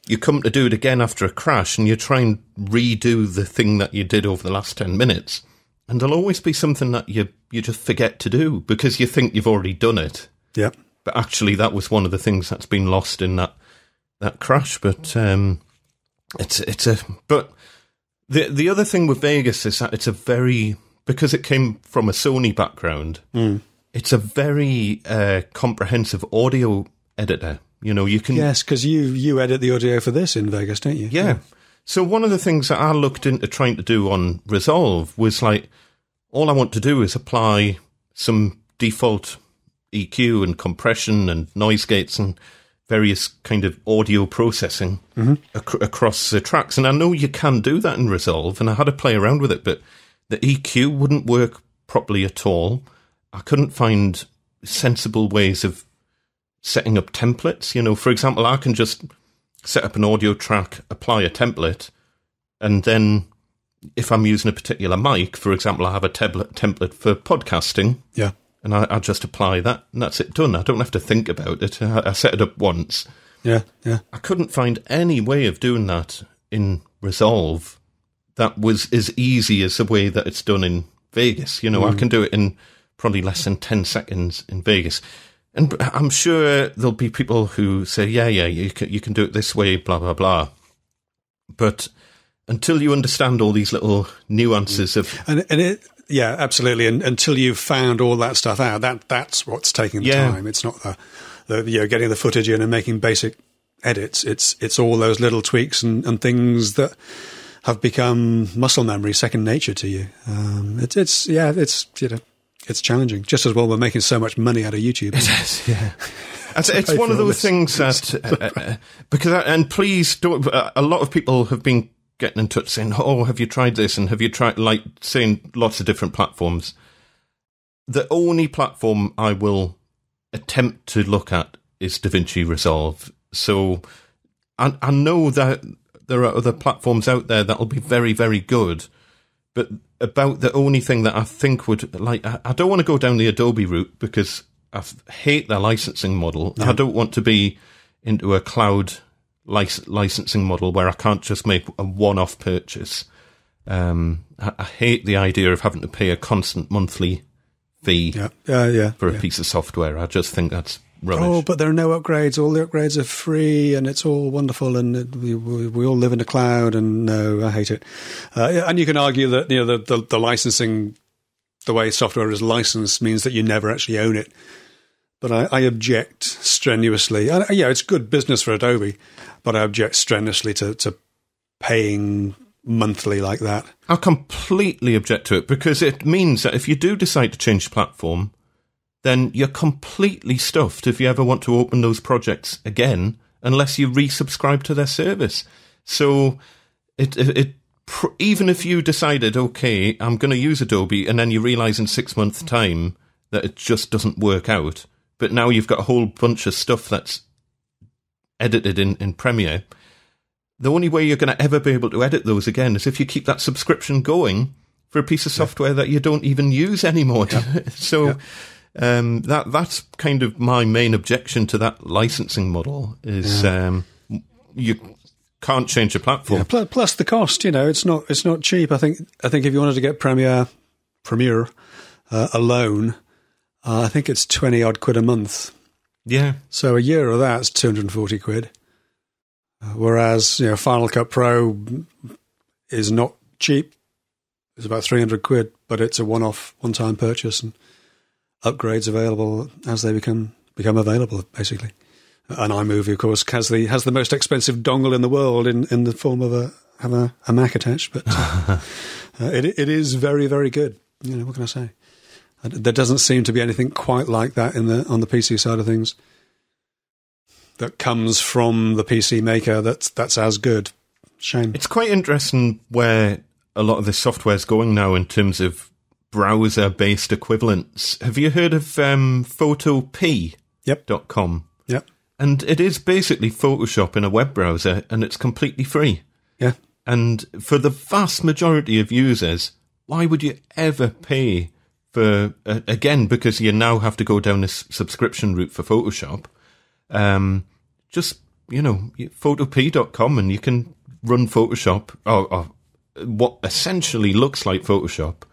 you come to do it again after a crash, and you try and redo the thing that you did over the last 10 minutes, and there'll always be something that you just forget to do because you think you've already done it. Yeah. But actually that was one of the things that's been lost in that crash. But but the other thing with Vegas is that it's because it came from a Sony background, it's a very comprehensive audio editor. You can... Yes, because you edit the audio for this in Vegas, don't you? Yeah. So one of the things that I looked into trying to do on Resolve was like, all I want to do is apply some default EQ and compression and noise gates and various kind of audio processing across the tracks. And I know you can do that in Resolve, and I had to play around with it, but the EQ wouldn't work properly at all. I couldn't find sensible ways of setting up templates. For example, I can just set up an audio track, apply a template, and then if I'm using a particular mic, for example, I have a template for podcasting. Yeah. And I just apply that, and that's it, done. I don't have to think about it. I set it up once. Yeah, yeah. I couldn't find any way of doing that in Resolve that was as easy as the way that it's done in Vegas. I can do it in probably less than 10 seconds in Vegas. And I'm sure there'll be people who say, yeah, you can do it this way, blah, blah, blah. But until you understand all these little nuances of... Yeah, absolutely. And until you've found all that stuff out, that's what's taking the time. It's not the getting the footage in and making basic edits. It's all those little tweaks and things that have become muscle memory, second nature to you. It's challenging. Just as well we're making so much money out of YouTube. It is, yeah. It's one of those things that and please don't. A lot of people have been getting in touch saying, "Oh, have you tried this?" and "Have you tried?" Like saying lots of different platforms. The only platform I will attempt to look at is DaVinci Resolve. So I know that there are other platforms out there that will be very, very good, but about the only thing that I think would I don't want to go down the Adobe route because I hate their licensing model. Yeah. I don't want to be into a cloud licensing model where I can't just make a one-off purchase. I hate the idea of having to pay a constant monthly fee for a piece of software. I just think that's rubbish. Oh, but there are no upgrades. All the upgrades are free, and it's all wonderful, and we all live in a cloud. And no, I hate it. And you can argue that the licensing, the way software is licensed, means that you never actually own it. But I object strenuously. And, it's good business for Adobe, but I object strenuously to paying monthly like that. I completely object to it because it means that if you do decide to change platform, then you're completely stuffed if you ever want to open those projects again, unless you resubscribe to their service. So even if you decided, okay, I'm going to use Adobe, and then you realise in 6 months' time that it just doesn't work out, but now you've got a whole bunch of stuff that's edited in Premiere, the only way you're going to ever be able to edit those again is if you keep that subscription going for a piece of software that you don't even use anymore. Yeah. So that's kind of my main objection to that licensing model is can't change the platform. Yeah, plus the cost, it's not cheap. I think if you wanted to get Premiere alone, I think it's 20 odd quid a month. Yeah. So a year of that's 240 quid. Whereas, Final Cut Pro is not cheap. It's about 300 quid, but it's a one-time purchase, and upgrades available as they become available, basically. And iMovie, of course, has the most expensive dongle in the world in the form of a Mac attached, but it is very, very good. What can I say? There doesn't seem to be anything quite like that on the PC side of things that comes from the PC maker that's as good. Shame. It's quite interesting where a lot of this software is going now in terms of browser-based equivalents. Have you heard of photop.com? Yep. And it is basically Photoshop in a web browser, and it's completely free. Yeah. And for the vast majority of users, why would you ever pay for, again, because you now have to go down this subscription route for Photoshop, just, photop.com, and you can run Photoshop, or what essentially looks like Photoshop,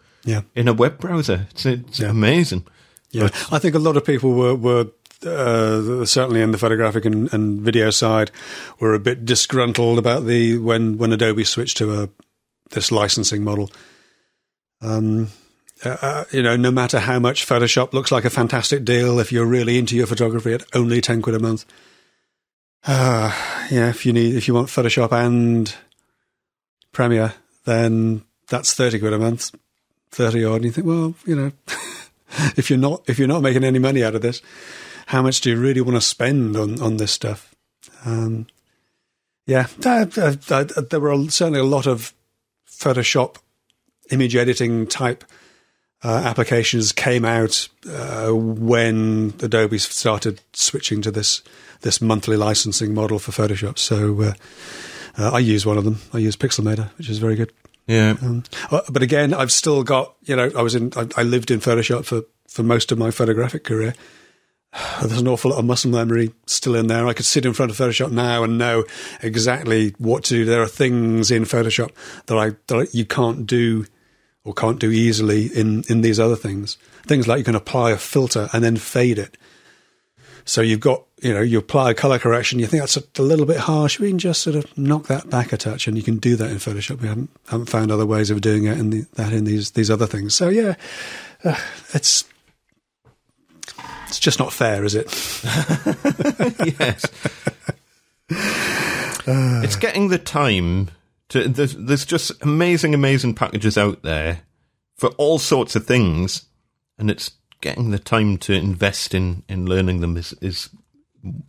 in a web browser. It's amazing. Yeah, but I think a lot of people were certainly in the photographic and video side, were a bit disgruntled about when Adobe switched to this licensing model. No matter how much Photoshop looks like a fantastic deal, if you're really into your photography at only 10 quid a month. If you want Photoshop and Premiere, then that's 30 quid a month, 30 odd. And you think, well, if you're not making any money out of this, how much do you really want to spend on this stuff? There were certainly a lot of Photoshop image editing type applications came out when Adobe started switching to this monthly licensing model for Photoshop. So I use one of them. I use Pixelmator, which is very good. Yeah. But again, I've still got, I lived in Photoshop for most of my photographic career. There's an awful lot of muscle memory still in there. I could sit in front of Photoshop now and know exactly what to do. There are things in Photoshop that you can't do or can't do easily in these other things. Things like you can apply a filter and then fade it. So you've got, you apply a color correction, you think that's a little bit harsh, we can just sort of knock that back a touch, and you can do that in Photoshop. We haven't found other ways of doing it in these other things. So yeah, it's just not fair, is it? Yes. It's getting the time to. There's just amazing packages out there for all sorts of things, and it's getting the time to invest in learning them is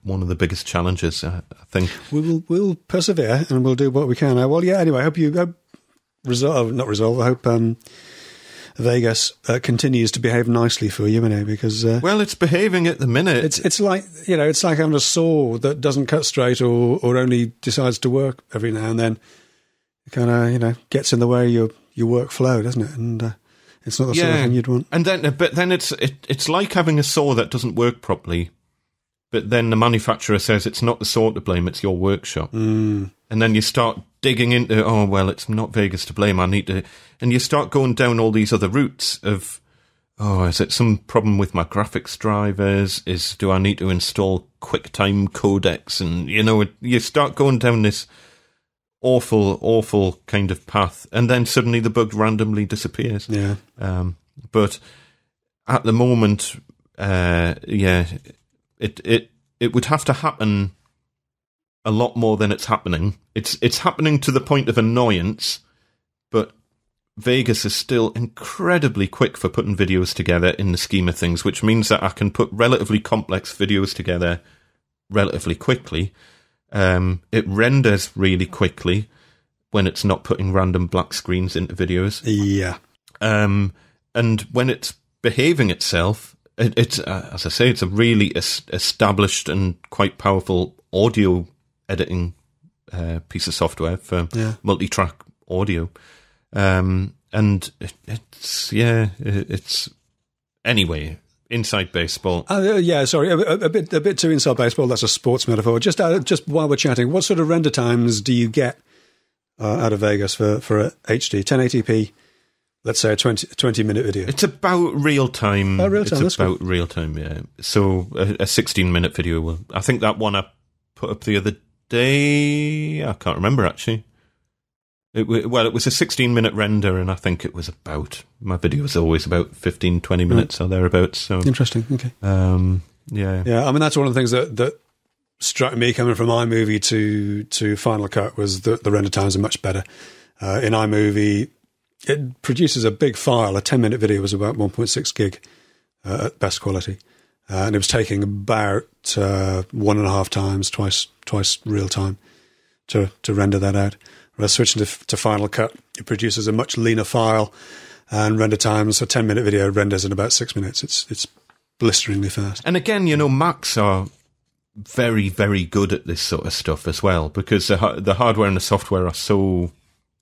one of the biggest challenges, I think. We'll persevere and we'll do what we can. Anyway, I hope I hope Vegas continues to behave nicely for you, because well, it's behaving at the minute. It's like it's like having a saw that doesn't cut straight or only decides to work every now and then. It kind of gets in the way of your workflow, doesn't it? And it's not the sort of thing you'd want. And then it's like having a saw that doesn't work properly, but then the manufacturer says it's not the saw to blame, it's your workshop. And then you start digging into, it's not Vegas to blame, I need to... And you start going down all these other routes of, is it some problem with my graphics drivers? Do I need to install QuickTime codecs? And, you start going down this awful kind of path, and then suddenly the bug randomly disappears. Yeah. But at the moment, it would have to happen a lot more than it's happening. It's happening to the point of annoyance, but Vegas is still incredibly quick for putting videos together in the scheme of things, which means that I can put relatively complex videos together relatively quickly. It renders really quickly when it's not putting random black screens into videos. Yeah. And when it's behaving itself, it's as I say, it's a really established and quite powerful audio editing piece of software for multi-track audio. And it's anyway, inside baseball. Yeah, sorry, a bit too inside baseball. That's a sports metaphor. Just while we're chatting, what sort of render times do you get out of Vegas for a HD 1080p? Let's say a 20-minute video. It's about real time. It's about real time, yeah. So a 16-minute video. I think that one I put up the other day. I can't remember, actually. It was a 16-minute render, and I think it was my video is always about 15, 20 minutes or thereabouts. So interesting, okay. Yeah, I mean, that's one of the things that struck me coming from iMovie to Final Cut was that the render times are much better. In iMovie, it produces a big file. A 10-minute video was about 1.6 gig at best quality. And it was taking about 1.5 times, twice real time to render that out. Whereas switching to Final Cut, it produces a much leaner file, and render times, a 10-minute video renders in about 6 minutes. It's blisteringly fast. And again, Macs are very, very good at this sort of stuff as well, because the hardware and the software are so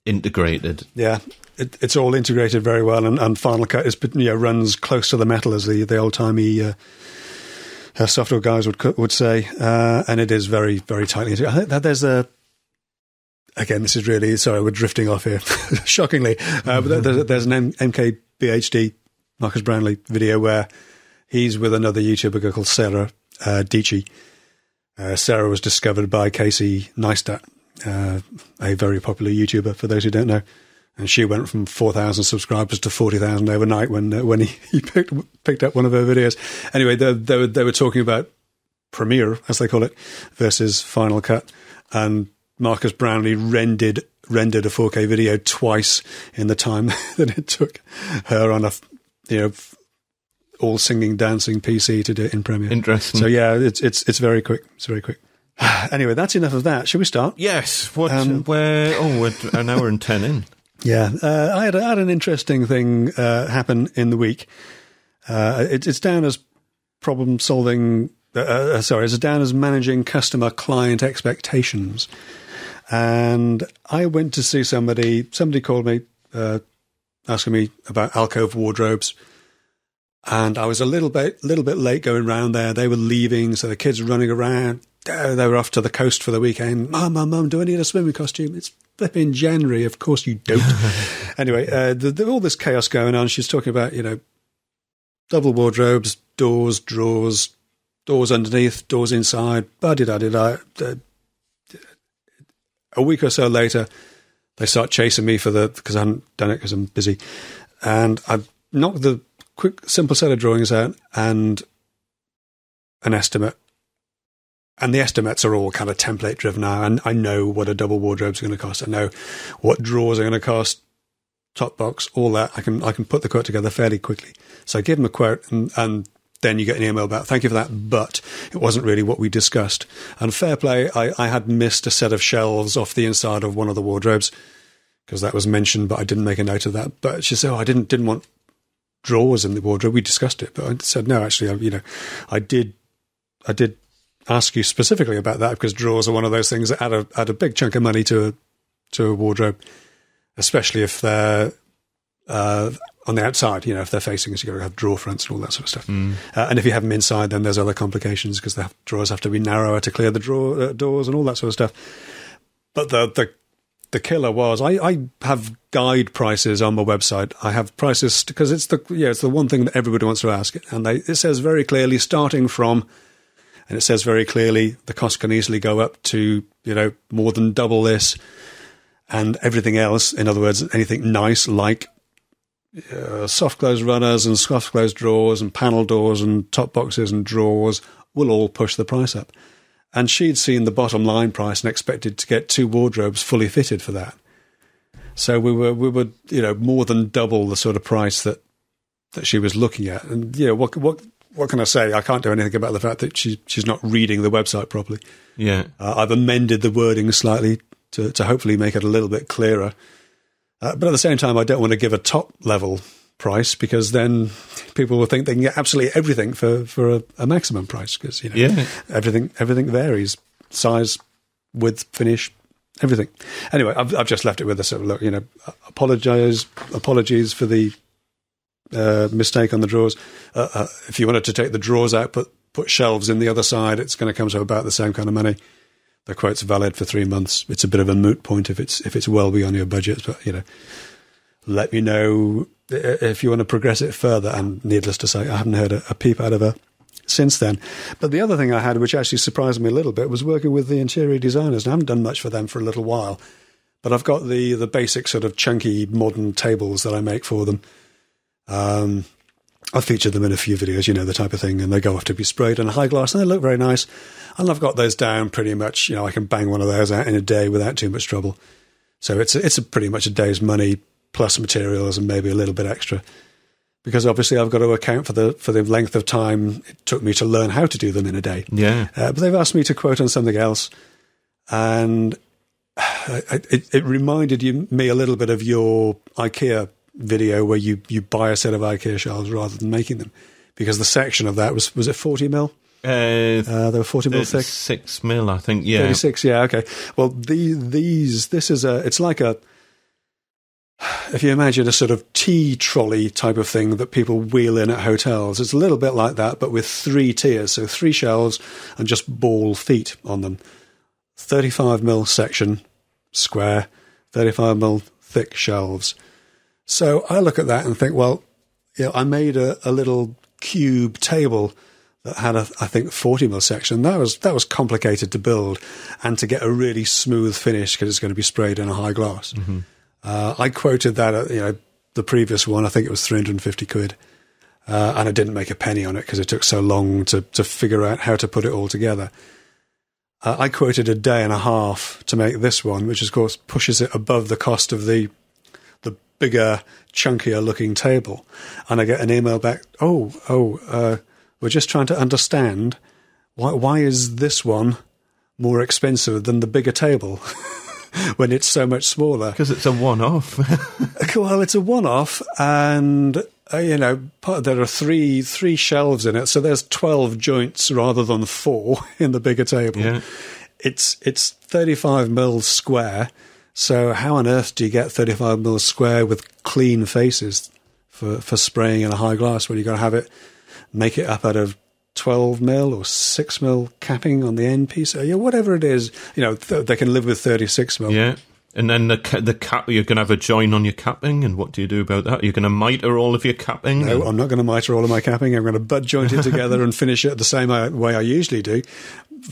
integrated. Yeah. It's all integrated very well, and Final Cut runs close to the metal, as the old-timey software guys would say, and it is very, very tightly integrated. I think that there's again, this is really, sorry, we're drifting off here, shockingly, but there's an MKBHD, Marcus Brownlee video where he's with another YouTuber called Sarah Dici. Sarah was discovered by Casey Neistat, a very popular YouTuber, for those who don't know. And she went from 4,000 subscribers to 40,000 overnight when he picked up one of her videos. Anyway, they were talking about Premiere, as they call it, versus Final Cut. And Marcus Brownlee rendered a 4K video twice in the time that it took her on a all singing, dancing PC to do it in Premiere. Interesting. So yeah, it's very quick. It's very quick. Anyway, that's enough of that. Shall we start? Yes. We're an hour and 10 in. Yeah, I had an interesting thing happen in the week. It's down as problem solving. It's down as managing customer client expectations. And I went to see somebody. Somebody called me asking me about alcove wardrobes, and I was a little bit late going round there. They were leaving, so the kids were running around. They were off to the coast for the weekend. Mum, do I need a swimming costume? It's flipping January. Of course you don't. Anyway, all this chaos going on. She's talking about, double wardrobes, doors, drawers, doors underneath, doors inside. A week or so later, they start chasing me because I haven't done it because I'm busy. And I knocked the quick, simple set of drawings out and an estimate. And the estimates are all kind of template driven now. And I know what a double wardrobe is going to cost. I know what drawers are going to cost, top box, all that. I can put the quote together fairly quickly. So I give them a quote, and then you get an email about, thank you for that, but it wasn't really what we discussed. And fair play, I had missed a set of shelves off the inside of one of the wardrobes because that was mentioned, but I didn't make a note of that. But she said, I didn't want drawers in the wardrobe. We discussed it, but I said, no, actually, I did ask you specifically about that because drawers are one of those things that add a big chunk of money to a wardrobe, especially if they're on the outside, if they're facing us, you've got to have drawer fronts and all that sort of stuff. And if you have them inside, then there's other complications because the drawers have to be narrower to clear the doors and all that sort of stuff. But the killer was, I have guide prices on my website. I have prices because it's the one thing that everybody wants to ask. And it says very clearly, starting from, and it says very clearly, the cost can easily go up to, more than double this and everything else. In other words, anything nice like soft close runners and soft close drawers and panel doors and top boxes and drawers will all push the price up. And she'd seen the bottom line price and expected to get 2 wardrobes fully fitted for that. So we were more than double the sort of price that she was looking at. And what can I say? I can't do anything about the fact that she's not reading the website properly. Yeah, I've amended the wording slightly to hopefully make it a little bit clearer. But at the same time, I don't want to give a top-level price because then people will think they can get absolutely everything for a maximum price because, everything varies. Size, width, finish, everything. Anyway, I've just left it with a sort of look, apologies for the mistake on the drawers. If you wanted to take the drawers out, put shelves in the other side, it's going to come to about the same kind of money. The quote's valid for 3 months. It's a bit of a moot point if it's well beyond your budget, but let me know if you want to progress it further. And needless to say, I haven't heard a peep out of her since then. But the other thing I had, which actually surprised me a little bit, was working with the interior designers. And I haven't done much for them for a little while, but I've got the basic sort of chunky modern tables that I make for them. I've featured them in a few videos, the type of thing, and they go off to be sprayed in high glass, and they look very nice. And I've got those down pretty much. I can bang one of those out in a day without too much trouble. So it's pretty much a day's money plus materials and maybe a little bit extra, because obviously I've got to account for the length of time it took me to learn how to do them in a day. Yeah. But they've asked me to quote on something else, and it reminded me a little bit of your IKEA video where you buy a set of IKEA shelves rather than making them, because the section of that was it 40 mil? They were 40 mil thick. 6 mil, I think. Yeah, 36. Yeah, okay. Well, it's like if you imagine a sort of tea trolley type of thing that people wheel in at hotels, it's a little bit like that, but with 3 tiers, so 3 shelves and just ball feet on them. 35 mil section, square, 35 mil thick shelves. So I look at that and think, well, I made a little cube table that had I think 40 mil section. That was complicated to build and to get a really smooth finish because it's going to be sprayed in a high gloss. Mm-hmm. I quoted that at the previous one. I think it was 350 quid, and I didn't make a penny on it because it took so long to figure out how to put it all together. I quoted a day and a half to make this one, which of course pushes it above the cost of the bigger, chunkier looking table. And I get an email back, we're just trying to understand why is this one more expensive than the bigger table when it's so much smaller? Because it's a one-off. Well, it's a one-off, and there are three shelves in it, so there's 12 joints rather than 4 in the bigger table. Yeah. It's 35 mils square. So how on earth do you get 35 mils square with clean faces for spraying in a high glass when you've got to make it up out of 12 mil or 6 mil capping on the end piece? Whatever it is, they can live with 36 mil. Yeah. And then the cap, you're going to have a join on your capping, and what do you do about that? You're going to mitre all of your capping? No, I'm not going to mitre all of my capping. I'm going to butt joint it together and finish it the same way I usually do,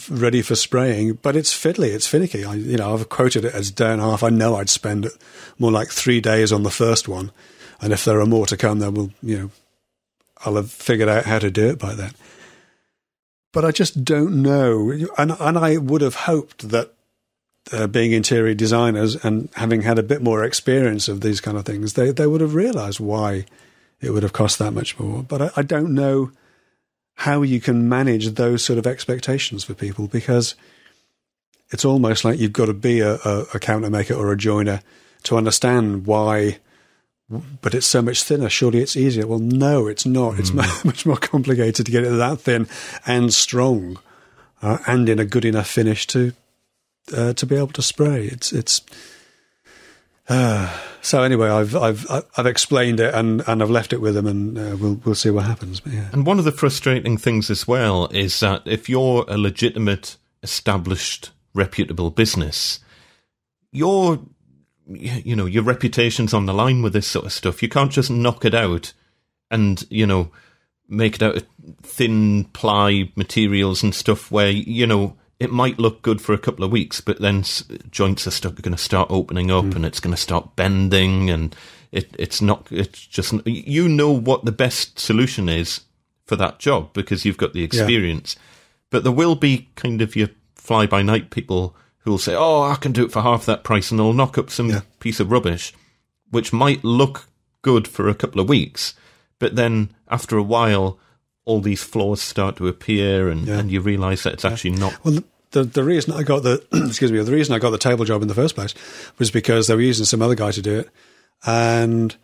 ready for spraying. But it's fiddly, it's finicky. I've quoted it as a day and a half. I know I'd spend more like 3 days on the first one, and if there are more to come, then I'll have figured out how to do it by then. But I just don't know, and I would have hoped that. Being interior designers and having had a bit more experience of these kind of things, they would have realised why it would have cost that much more. But I don't know how you can manage those sort of expectations for people, because it's almost like you've got to be a counter maker or a joiner to understand why, but it's so much thinner, surely it's easier. Well, no, it's not. It's much more complicated to get it that thin and strong and in a good enough finish to be able to spray. So anyway, I've explained it and I've left it with them, and we'll see what happens. But yeah. And one of the frustrating things as well is that if you're a legitimate, established, reputable business, your reputation's on the line with this sort of stuff. You can't just knock it out and make it out of thin ply materials and stuff where it might look good for a couple of weeks, but then joints are going to start opening up and it's going to start bending, and it's just what the best solution is for that job because you've got the experience. Yeah. But there will be kind of your fly-by-night people who will say, I can do it for half that price, and they'll knock up some piece of rubbish, which might look good for a couple of weeks, but then after a while, all these flaws start to appear, and you realise that it's actually not. Well, the reason I got the reason I got the table job in the first place was because they were using some other guy to do it, and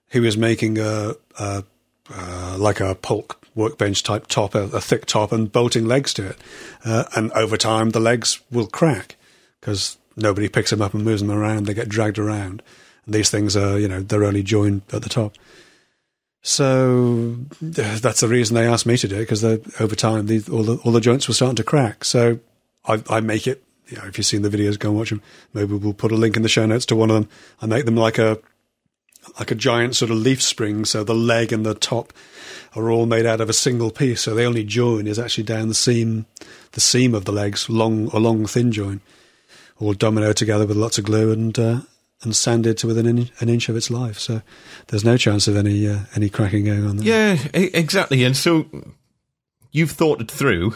he was making like a Polk workbench type top, a thick top, and bolting legs to it, and over time the legs will crack because nobody picks them up and moves them around; they get dragged around. And these things are, they're only joined at the top. So that's the reason they asked me to do it, because over time all the joints were starting to crack. So I make it. If you've seen the videos, go and watch them. Maybe we'll put a link in the show notes to one of them. I make them like a giant sort of leaf spring, so the leg and the top are all made out of a single piece. So the only join is actually down the seam of the legs, a long thin join, all dominoed together with lots of glue and sanded to within an inch of its life. So there's no chance of any cracking going on there. Yeah, exactly. And so you've thought it through,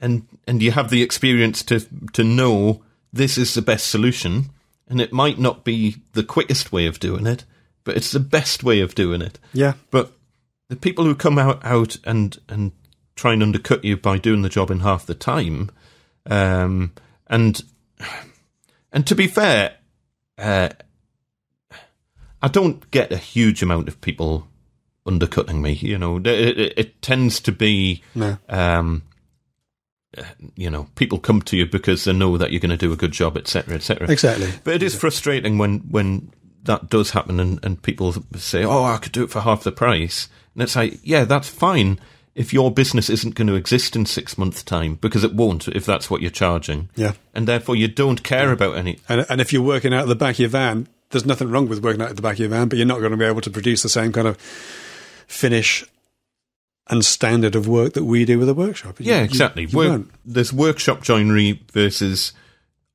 and you have the experience to know this is the best solution, and it might not be the quickest way of doing it, but it's the best way of doing it. Yeah. But the people who come out and try and undercut you by doing the job in half the time, and to be fair, I don't get a huge amount of people undercutting me. It tends to be, people come to you because they know that you're going to do a good job, etc., etc. Exactly. But it is frustrating when that does happen and people say, "Oh, I could do it for half the price," and it's like, yeah, that's fine if your business isn't going to exist in 6 months' time, because it won't if that's what you're charging. Yeah. And therefore you don't care about any. And if you're working out of the back of your van, there's nothing wrong with working out of the back of your van, but you're not going to be able to produce the same kind of finish and standard of work that we do with a workshop. Exactly. You won't. There's workshop joinery versus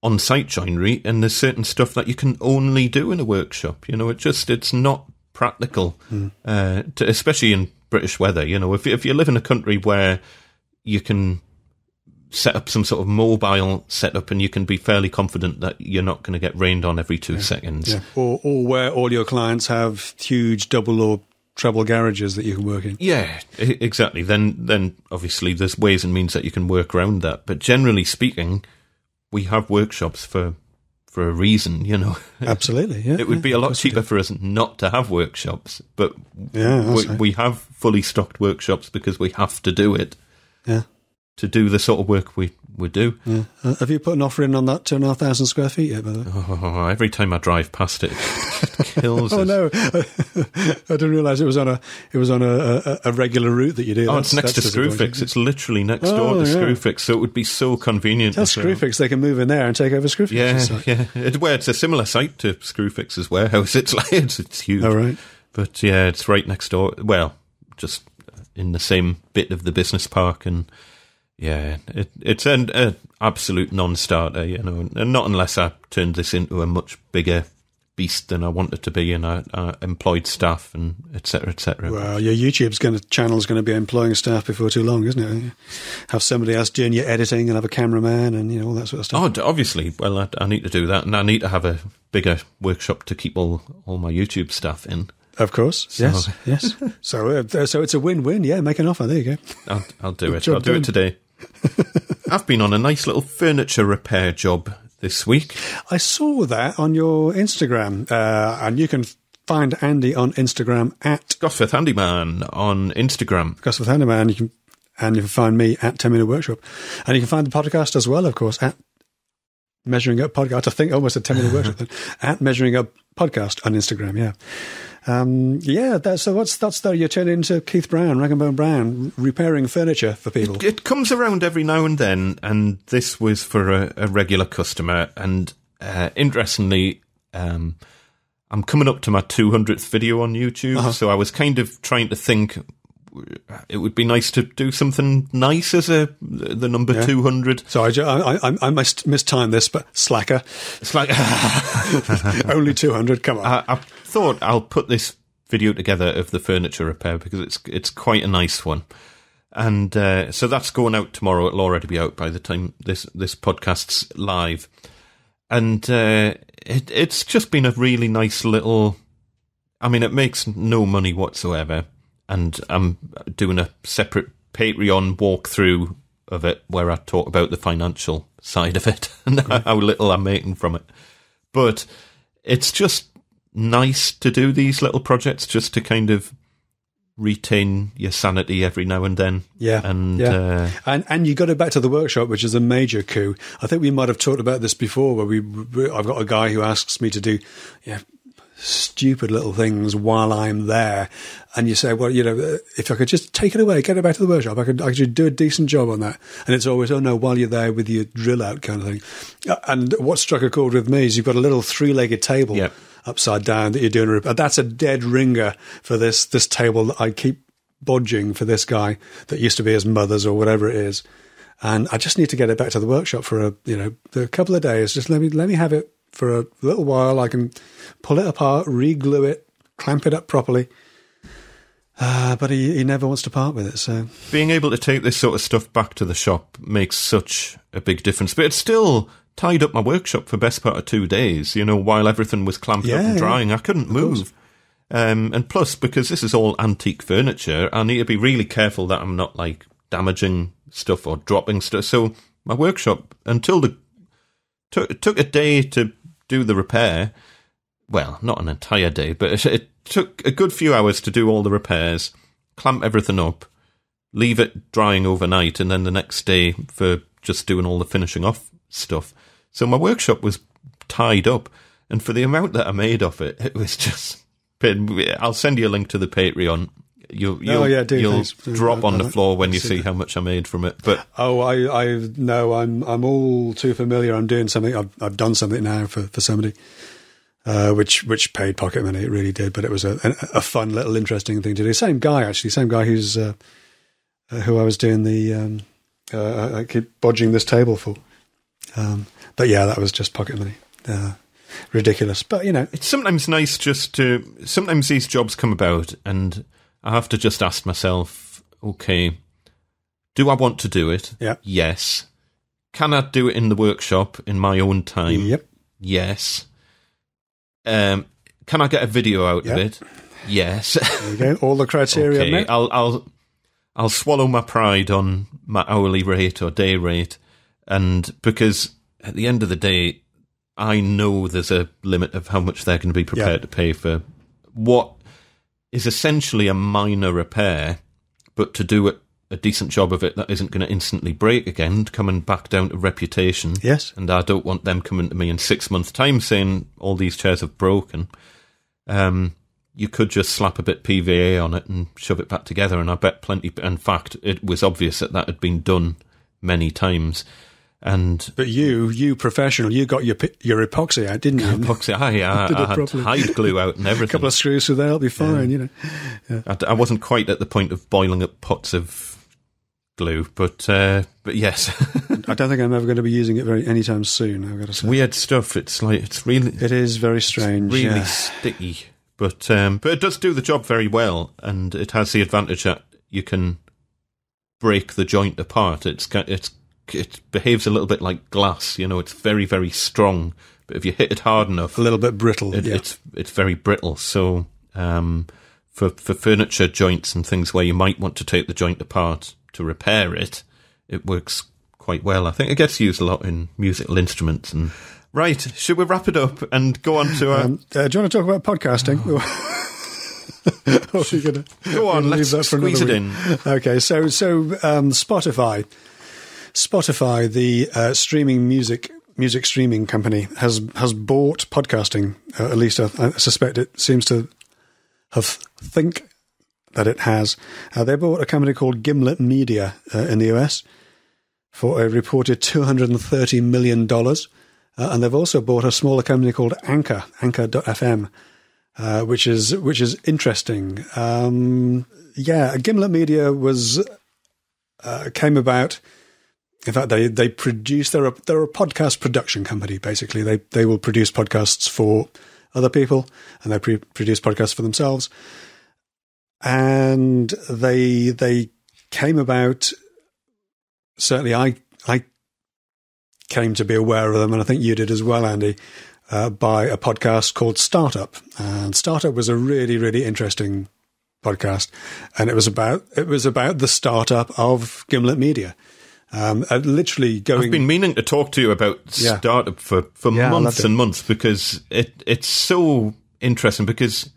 on-site joinery, and there's certain stuff that you can only do in a workshop. It's not practical, especially in British weather. If you live in a country where you can set up some sort of mobile setup and you can be fairly confident that you're not going to get rained on every 2 seconds. Yeah. Or where all your clients have huge double or treble garages that you can work in. Yeah, exactly. Then obviously there's ways and means that you can work around that. But generally speaking, we have workshops for a reason, Absolutely, yeah. It would be a lot cheaper for us not to have workshops, but we have fully stocked workshops because we have to do it. Yeah. To do the sort of work we do. Yeah. Have you put an offer in on that 2,500 square feet yet, by the way? Oh, every time I drive past it, it kills us. Oh no, I didn't realise it was on a regular route that you do. It's next to Screwfix. It's literally next door to Screwfix, so it would be so convenient. Tell Screwfix they can move in there and take over Screwfix. Yeah. It's a similar site to Screwfix's warehouse. It's huge. Oh, right. But yeah, it's right next door. Well, just in the same bit of the business park, and yeah, it's an absolute non-starter, and not unless I turned this into a much bigger beast than I want it to be, and I employed staff and etc. etc. Well, your YouTube channel's going to be employing staff before too long, isn't it? Have somebody else doing your editing and have a cameraman and all that sort of stuff. Oh, obviously. Well, I need to do that, and I need to have a bigger workshop to keep all my YouTube stuff in. Of course, yes. So it's a win-win. Yeah, make an offer. There you go. I'll do it. I'll do it today. I've been on a nice little furniture repair job this week. I saw that on your Instagram, and you can find Andy on Instagram at Gosforth Handyman on Instagram. Gosforth Handyman. You can find me at 10 Minute Workshop, and you can find the podcast as well, of course, at Measuring Up Podcast. I think almost a 10 Minute Workshop then, at Measuring Up Podcast on Instagram. Yeah. That's you're turning into Keith Brown, Rag and Bone Brown, repairing furniture for people. It comes around every now and then, and this was for a regular customer. And interestingly, I'm coming up to my 200th video on YouTube, so I was kind of trying to think it would be nice to do something nice as the number 200. So I must mistime this, but slacker. Only 200. Come on. I thought I'll put this video together of the furniture repair because it's quite a nice one, and so that's going out tomorrow. It'll already be out by the time this podcast's live, and it's just been a really nice little. I mean, it makes no money whatsoever. And I'm doing a separate Patreon walkthrough of it where I talk about the financial side of it and how little I'm making from it. But it's just nice to do these little projects just to kind of retain your sanity every now and then. Yeah. And you got it back to the workshop, which is a major coup. I think we might have talked about this before where I've got a guy who asks me to do stupid little things while I'm there. And you say, well, if I could just take it away, get it back to the workshop, I could do a decent job on that. And it's always, oh no, while you're there with your drill out kind of thing. And what struck a chord with me is you've got a little 3-legged table upside down that you're doing a repair. That's a dead ringer for this table that I keep bodging for this guy that used to be his mother's or whatever it is. And I just need to get it back to the workshop for a couple of days. Just let me have it for a little while. I can pull it apart, re-glue it, clamp it up properly. But he never wants to part with it. So being able to take this sort of stuff back to the shop makes such a big difference. But it's still tied up my workshop for best part of 2 days, while everything was clamped up and drying. I couldn't move. And plus, because this is all antique furniture, I need to be really careful that I'm not damaging stuff or dropping stuff. So my workshop, until it took a day to do the repair. Well, not an entire day, but it took a good few hours to do all the repairs, clamp everything up, leave it drying overnight, and then the next day for just doing all the finishing off stuff. So my workshop was tied up, and for the amount that I made of it, it was just... I'll send you a link to the Patreon. You'll drop on the floor when you see how much I made from it. But I'm all too familiar. I'm doing something. I've done something now for somebody, which paid pocket money. It really did, but it was a fun little interesting thing to do. Same guy who's who I was doing the I keep bodging this table for. But yeah, that was just pocket money. Ridiculous, but it's sometimes nice sometimes these jobs come about and I have to just ask myself, okay, do I want to do it? Yeah. Yes. Can I do it in the workshop in my own time? Yep. Yes. Can I get a video out of it? Yes. There you go. All the criteria. Okay. Met. I'll swallow my pride on my hourly rate or day rate, and because at the end of the day, I know there's a limit of how much they're going to be prepared to pay for what is essentially a minor repair, but to do a decent job of it that isn't going to instantly break again, coming back down to reputation. Yes. And I don't want them coming to me in 6 months' time saying all these chairs have broken. You could just slap a bit PVA on it and shove it back together, and I bet plenty... In fact, it was obvious that had been done many times. But you professional, you got your epoxy out, didn't you? Epoxy, I had hide glue out and everything. A couple of screws through there, it'll be fine, Yeah. I wasn't quite at the point of boiling up pots of glue, but yes. I don't think I'm ever going to be using it anytime soon, I've got to say. Weird stuff. It is very strange. Really sticky, but it does do the job very well, and it has the advantage that you can break the joint apart. It behaves a little bit like glass, it's very, very strong. But if you hit it hard enough... A little bit brittle, It's very brittle. So for furniture joints and things where you might want to take the joint apart to repair it, it works quite well. I think it gets used a lot in musical instruments. And right, should we wrap it up and go on to... do you want to talk about podcasting? Go on, let's squeeze it in. Okay, so Spotify, the streaming music streaming company, has bought podcasting. At least I suspect it seems to think that it has. They bought a company called Gimlet Media in the US for a reported $230 million. And they've also bought a smaller company called Anchor.fm, which is interesting. Gimlet Media came about. In fact, they produce. They're a podcast production company. Basically, they will produce podcasts for other people, and they produce podcasts for themselves. And they came about. Certainly, I came to be aware of them, and I think you did as well, Andy, by a podcast called Startup. And Startup was a really, really interesting podcast, and it was about the startup of Gimlet Media. Literally going... I've been meaning to talk to you about Startup for months and months, because it's so interesting, because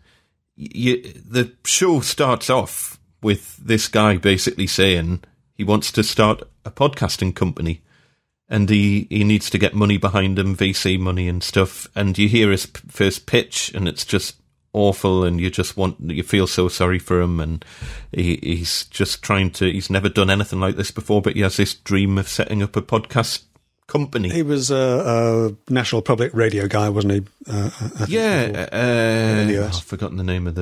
the show starts off with this guy basically saying he wants to start a podcasting company, and he needs to get money behind him, VC money and stuff, and you hear his first pitch, and it's just awful, and you feel so sorry for him, and he's just he's never done anything like this before, but he has this dream of setting up a podcast company. He was a National Public Radio guy, wasn't he? I've forgotten the name of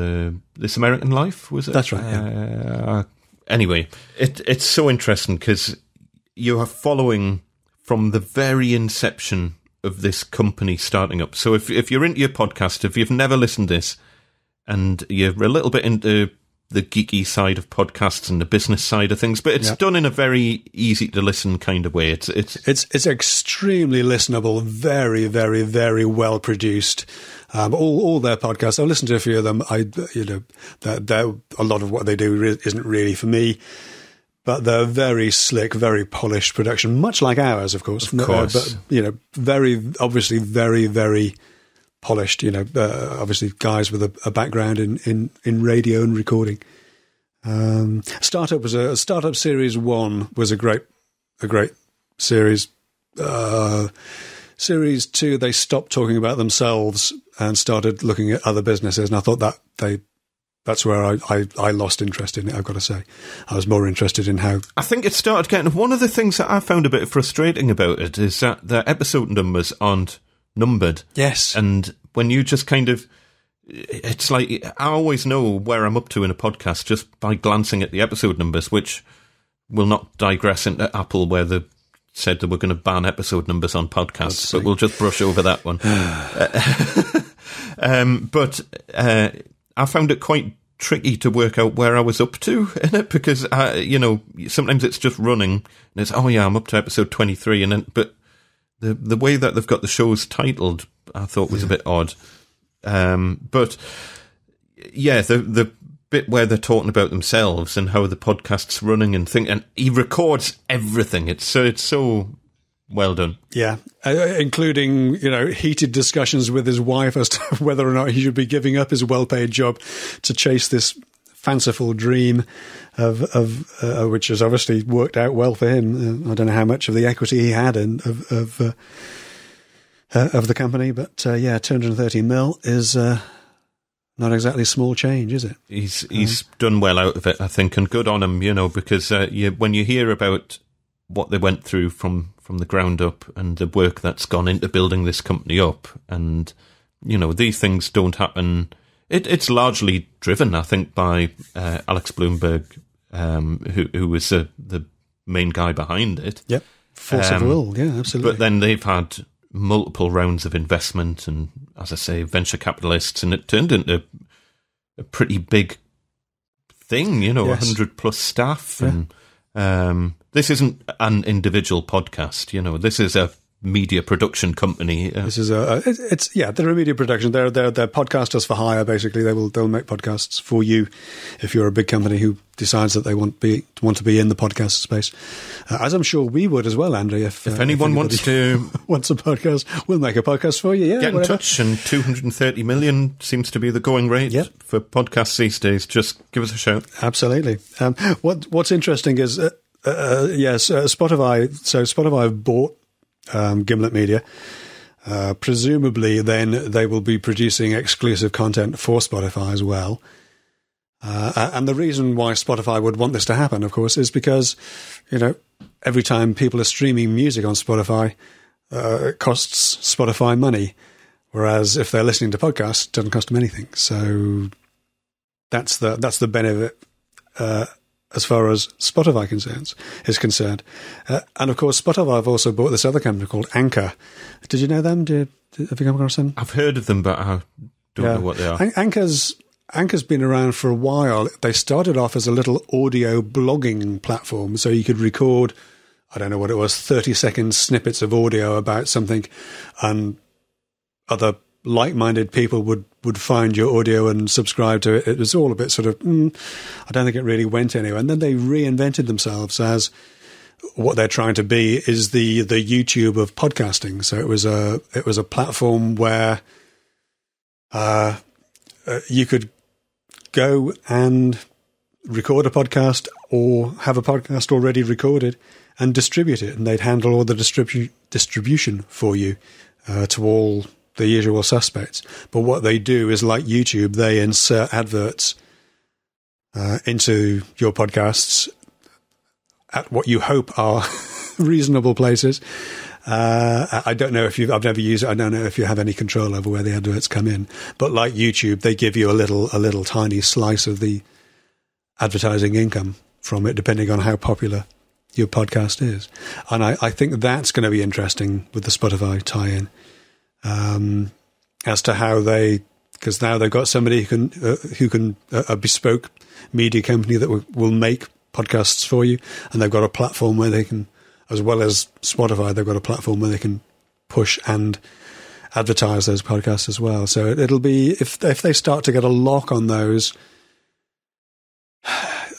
This American Life, was it? That's right, yeah. Anyway, it's so interesting because you are following from the very inception of this company starting up. So if you're into your podcast, if you've never listened to this and you're a little bit into the geeky side of podcasts and the business side of things, but it's done in a very easy to listen kind of way. It's extremely listenable, very, very, very well produced. All their podcasts, I've listened to a few of them. A lot of what they do isn't really for me, but they're very slick, very polished production, much like ours, of course. But very obviously, very, very polished. Obviously, guys with a background in radio and recording. Startup Series 1 was a great series. Series 2, they stopped talking about themselves and started looking at other businesses, and I thought that's where I lost interest in it, I've got to say. I was more interested in how... I think it started getting... One of the things that I found a bit frustrating about it is that the episode numbers aren't numbered. Yes. And when you just kind of... It's like, I always know where I'm up to in a podcast just by glancing at the episode numbers, which will not digress into Apple, where they said they were going to ban episode numbers on podcasts, but we'll just brush over that one. But I found it quite tricky to work out where I was up to in it, because sometimes it's just running and it's I'm up to episode 23, and then but the way that they've got the shows titled I thought was a bit odd. But yeah, the bit where they're talking about themselves and how the podcast's running and he records everything. It's so well done. Yeah, including, heated discussions with his wife as to whether or not he should be giving up his well-paid job to chase this fanciful dream of which has obviously worked out well for him. I don't know how much of the equity he had of the company, but 230 mil is not exactly small change, is it? He's done well out of it, I think, and good on him, because when you hear about what they went through from the ground up and the work that's gone into building this company up, and these things don't happen. It's largely driven, I think, by Alex Bloomberg, who was the main guy behind it. Yep, force of will, yeah, absolutely. But then they've had multiple rounds of investment and, as I say, venture capitalists, and it turned into a pretty big thing, 100 plus staff, and this isn't an individual podcast, this is a media production company. This is they're a media production. They're podcasters for hire. Basically, they'll make podcasts for you if you're a big company who decides that they want to be in the podcast space. As I'm sure we would as well, Andrew. If anyone wants a podcast, we'll make a podcast for you. Yeah, get in touch. And 230 million seems to be the going rate for podcasts these days. Just give us a shout. Absolutely. What's interesting is Spotify. So Spotify bought Gimlet Media. Presumably then they will be producing exclusive content for Spotify as well. And the reason why Spotify would want this to happen, of course, is because, every time people are streaming music on Spotify, it costs Spotify money. Whereas if they're listening to podcasts, it doesn't cost them anything. So that's the benefit as far as Spotify is concerned. And of course, Spotify have also bought this other company called Anchor. Did you know them? Have you come across them? I've heard of them, but I don't know what they are. Anchor's been around for a while. They started off as a little audio blogging platform, so you could record, I don't know what it was, 30-second snippets of audio about something, and other like-minded people would find your audio and subscribe to it. It was all a bit sort of, I don't think it really went anywhere. And then they reinvented themselves as what they're trying to be is the YouTube of podcasting. So it was a platform where you could go and record a podcast or have a podcast already recorded and distribute it, and they'd handle all the distribution for you to all the usual suspects. But what they do is, like YouTube, they insert adverts into your podcasts at what you hope are reasonable places. I don't know if I've never used it. I don't know if you have any control over where the adverts come in. But like YouTube, they give you a little tiny slice of the advertising income from it, depending on how popular your podcast is. And I think that's going to be interesting with the Spotify tie-in, as to how because now they've got somebody who can a bespoke media company that will make podcasts for you, and they've got a platform where they can, as well as Spotify, they've got a platform where they can push and advertise those podcasts as well. So it'll be, if they start to get a lock on those,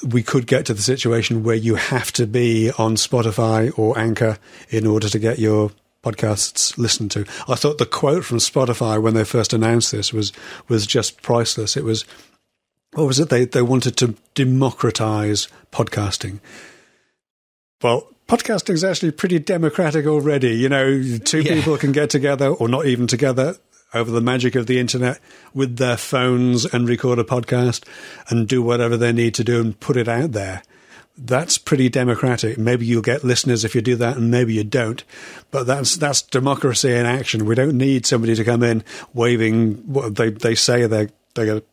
we could get to the situation where you have to be on Spotify or Anchor in order to get your podcasts listened to. I thought the quote from Spotify when they first announced this was just priceless. It was, what was it? They wanted to democratize podcasting. Well, podcasting is actually pretty democratic already. You know, two people can get together, or not even together, over the magic of the internet with their phones and record a podcast and do whatever they need to do and put it out there. That's pretty democratic. Maybe you'll get listeners if you do that, and maybe you don't. But that's democracy in action. We don't need somebody to come in waving what they say they're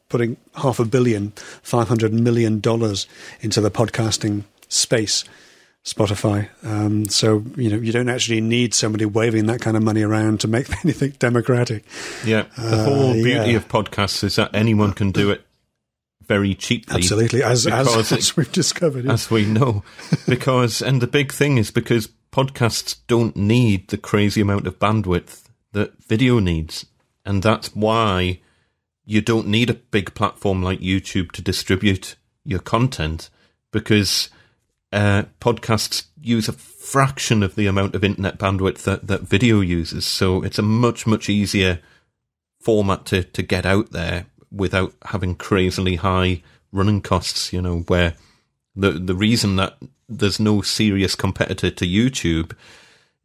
putting $500 million into the podcasting space, Spotify. So, you know, you don't actually need somebody waving that kind of money around to make anything democratic. Yeah. The whole beauty of podcasts is that anyone can do it very cheaply. Absolutely. As we've discovered. Yeah. As we know. And the big thing is because podcasts don't need the crazy amount of bandwidth that video needs. And that's why you don't need a big platform like YouTube to distribute your content, because podcasts use a fraction of the amount of internet bandwidth that video uses. So it's a much, much easier format to get out there without having crazily high running costs, you know, where the reason that there's no serious competitor to YouTube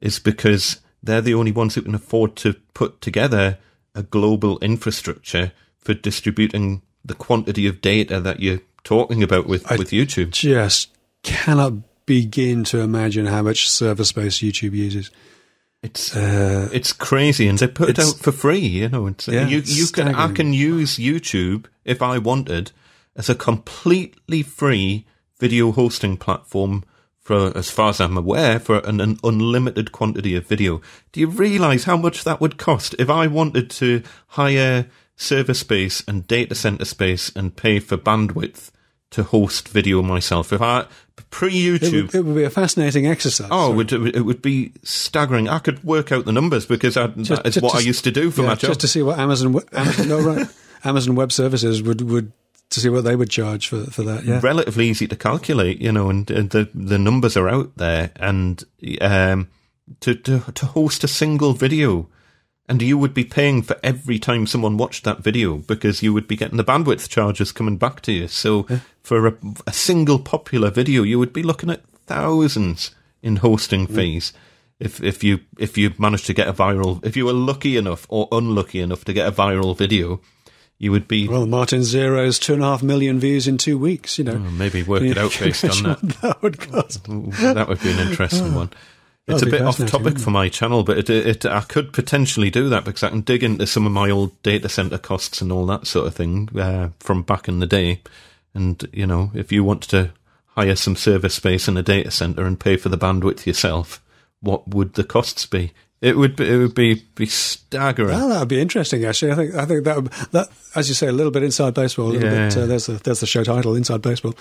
is because they're the only ones who can afford to put together a global infrastructure for distributing the quantity of data that you're talking about with YouTube. Just cannot begin to imagine how much server space YouTube uses. It's crazy, and they put it out for free. You know, I can use YouTube if I wanted as a completely free video hosting platform for, as far as I'm aware, for an unlimited quantity of video. Do you realise how much that would cost if I wanted to hire server space and data center space and pay for bandwidth to host video myself? If I pre-YouTube, it would be a fascinating exercise. Oh, it would be staggering. I could work out the numbers because that is what I used to do for my job. Just to see what Amazon Web Services would to see what they would charge for that. Yeah, relatively easy to calculate, you know, and the numbers are out there, and to host a single video. And you would be paying for every time someone watched that video, because you would be getting the bandwidth charges coming back to you. So for a single popular video, you would be looking at thousands in hosting fees. If you managed to get if you were lucky enough or unlucky enough to get a viral video, you would be... Well, Martin Zero's 2.5 million views in 2 weeks, you know. Maybe work it out based on that. That would cost. That would be an interesting one. It's a bit off topic for my channel, but I could potentially do that because I can dig into some of my old data center costs and all that sort of thing from back in the day. And, you know, if you want to hire some server space in a data center and pay for the bandwidth yourself, what would the costs be? It would be staggering. Well, that would be interesting, actually. I think that as you say, a little bit inside baseball. A little bit, there's the show title, Inside Baseball.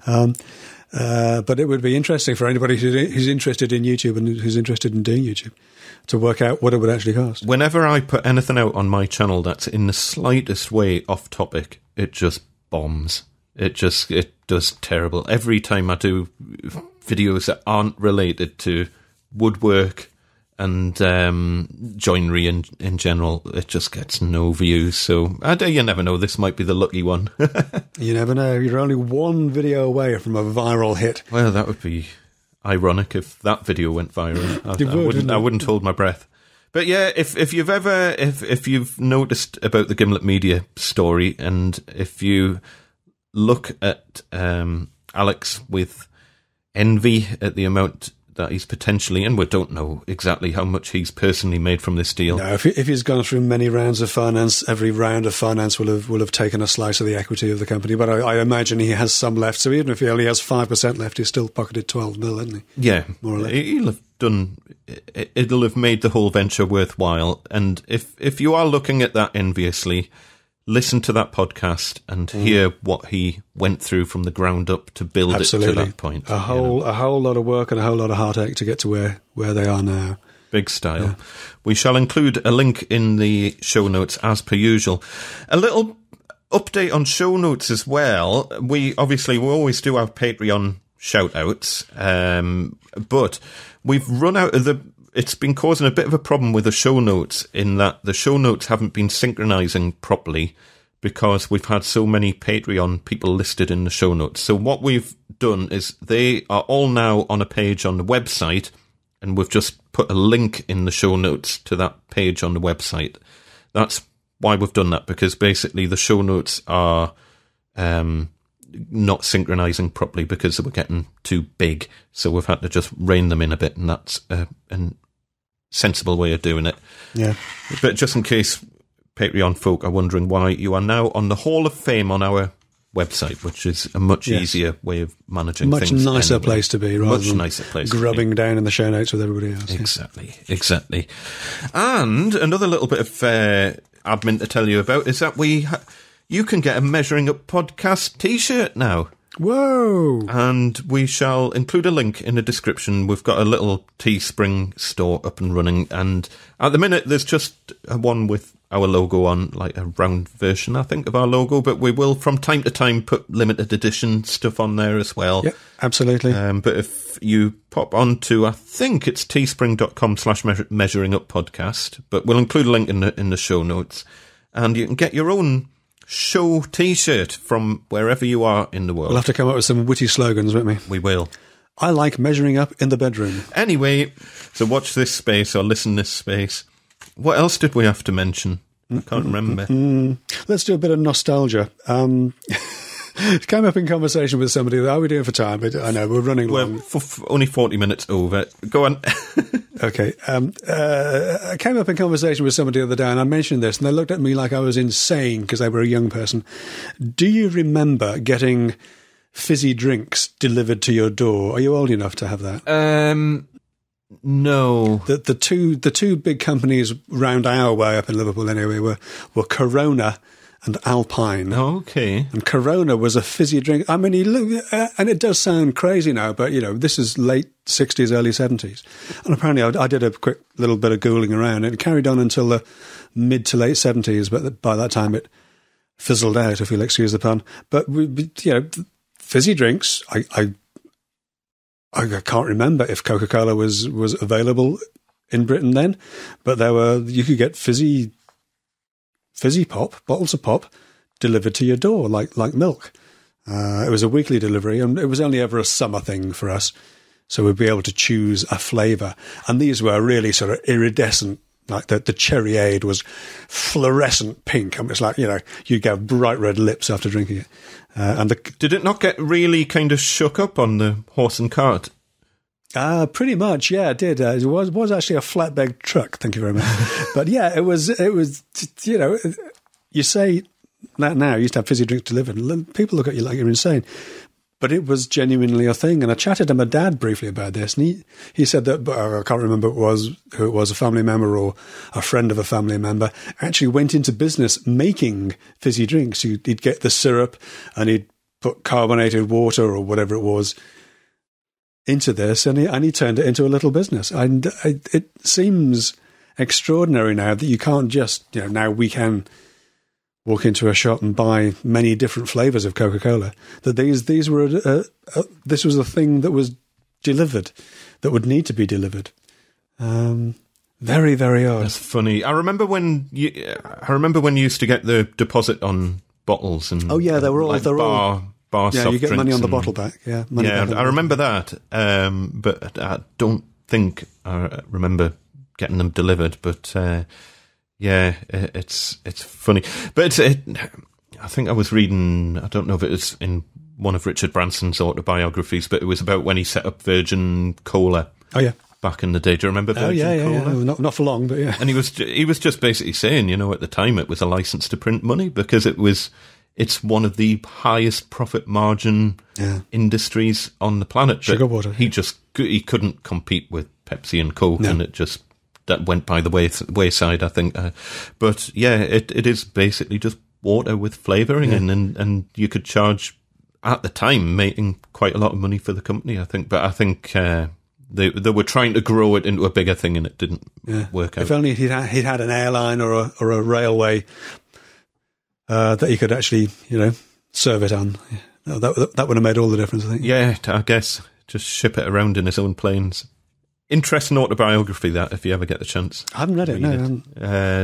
But it would be interesting for anybody who's interested in YouTube and who's interested in doing YouTube to work out what it would actually cost. Whenever I put anything out on my channel that's in the slightest way off topic, it just bombs. It does terrible. Every time I do videos that aren't related to woodwork and joinery in general, it just gets no views. So you never know. This might be the lucky one. You never know. You're only one video away from a viral hit. Well, that would be ironic if that video went viral. I wouldn't hold my breath. But yeah, if you've noticed about the Gimlet Media story, and if you look at Alex with envy at the amount that he's potentially, and we don't know exactly how much he's personally made from this deal. No, if he's gone through many rounds of finance, every round of finance will have taken a slice of the equity of the company. But I imagine he has some left. So even if he only has 5% left, he's still pocketed 12 mil, hasn't he? Yeah, more or less. He'll have done. It'll have made the whole venture worthwhile. And if you are looking at that enviously, listen to that podcast and hear what he went through from the ground up to build it to that point. A whole lot of work and a whole lot of heartache to get to where they are now. Big style. Yeah. We shall include a link in the show notes as per usual. A little update on show notes as well. We always do our Patreon shout outs, but we've run out of it's been causing a bit of a problem with the show notes, in that the show notes haven't been synchronizing properly because we've had so many Patreon people listed in the show notes. So what we've done is they are all now on a page on the website, and we've just put a link in the show notes to that page on the website. That's why we've done that, because basically the show notes are not synchronizing properly because they were getting too big. So we've had to just rein them in a bit, and that's a sensible way of doing it. Yeah. But just in case Patreon folk are wondering why, you are now on the Hall of Fame on our website, which is a much easier way of managing things. Much nicer place to be, rather than nicer place grubbing down in the show notes with everybody else. Exactly. And another little bit of admin to tell you about is that you can get a Measuring Up Podcast t-shirt now. Whoa! And we shall include a link in the description. We've got a little Teespring store up and running, and at the minute there's just one with our logo on, like a round version, I think, of our logo, but we will from time to time put limited edition stuff on there as well. Yeah, absolutely. But if you pop on to, I think it's teespring.com/measuringuppodcast, but we'll include a link in the show notes, and you can get your own show t-shirt from wherever you are in the world. We'll have to come up with some witty slogans, won't we? We will. I like measuring up in the bedroom. Anyway, so watch this space or listen this space. What else did we have to mention? I can't remember. Let's do a bit of nostalgia. It came up in conversation with somebody. How are we doing for time? I know, we're running long. We're only 40 minutes over. Go on. Okay. I came up in conversation with somebody the other day, and I mentioned this, and they looked at me like I was insane because they were a young person. Do you remember getting fizzy drinks delivered to your door? Are you old enough to have that? No. The two big companies round our way up in Liverpool anyway were Corona and Alpine. Oh, okay. And Corona was a fizzy drink. I mean, and it does sound crazy now, but, this is late 60s, early 70s. And apparently I did a quick little bit of Googling around, and it carried on until the mid to late 70s, but by that time it fizzled out, if you'll excuse the pun. But, fizzy drinks, I can't remember if Coca-Cola was available in Britain then, but you could get fizzy pop, bottles of pop, delivered to your door like milk. It was a weekly delivery, and it was only ever a summer thing for us, so we'd be able to choose a flavour. And these were really sort of iridescent, like the Cherryade was fluorescent pink, and it's like, you'd get bright red lips after drinking it. Did it not get really kind of shook up on the horse and cart? Pretty much, yeah, it did. It was actually a flatbed truck. Thank you very much. But yeah, it was. You say that now. You used to have fizzy drinks delivered. People look at you like you're insane. But it was genuinely a thing. And I chatted to my dad briefly about this, and he said that, I can't remember who it was, a family member or a friend of a family member, actually went into business making fizzy drinks. He'd get the syrup, and he'd put carbonated water or whatever it was into this, and he turned it into a little business. And it seems extraordinary now that you can't just, now we can walk into a shop and buy many different flavours of Coca-Cola. That these were this was a thing that was delivered, that would need to be delivered. Very, very odd. That's funny. I remember when you used to get the deposit on bottles, and they were all bar Yeah, soft you get drinks money on the and- bottle back. Yeah, money Yeah, back on I the remember that, but I don't think I remember getting them delivered. But yeah, it's funny. But I think I was reading, I don't know if it was in one of Richard Branson's autobiographies, but it was about when he set up Virgin Cola. Oh, yeah. Back in the day. Do you remember Virgin Cola? Yeah. Not for long, but yeah. And he was just basically saying, at the time it was a license to print money because it's one of the highest profit margin industries on the planet. Sugar water. He couldn't compete with Pepsi and Coke, and that went by the wayside, I think. But yeah, it is basically just water with flavouring, and you could charge at the time making quite a lot of money for the company, I think. But I think they were trying to grow it into a bigger thing, and it didn't work out. If only he'd had an airline or a railway that he could actually, serve it on. That would have made all the difference, I think. Yeah, I guess. Just ship it around in his own planes. Interesting autobiography, that, if you ever get the chance. I haven't read it, no.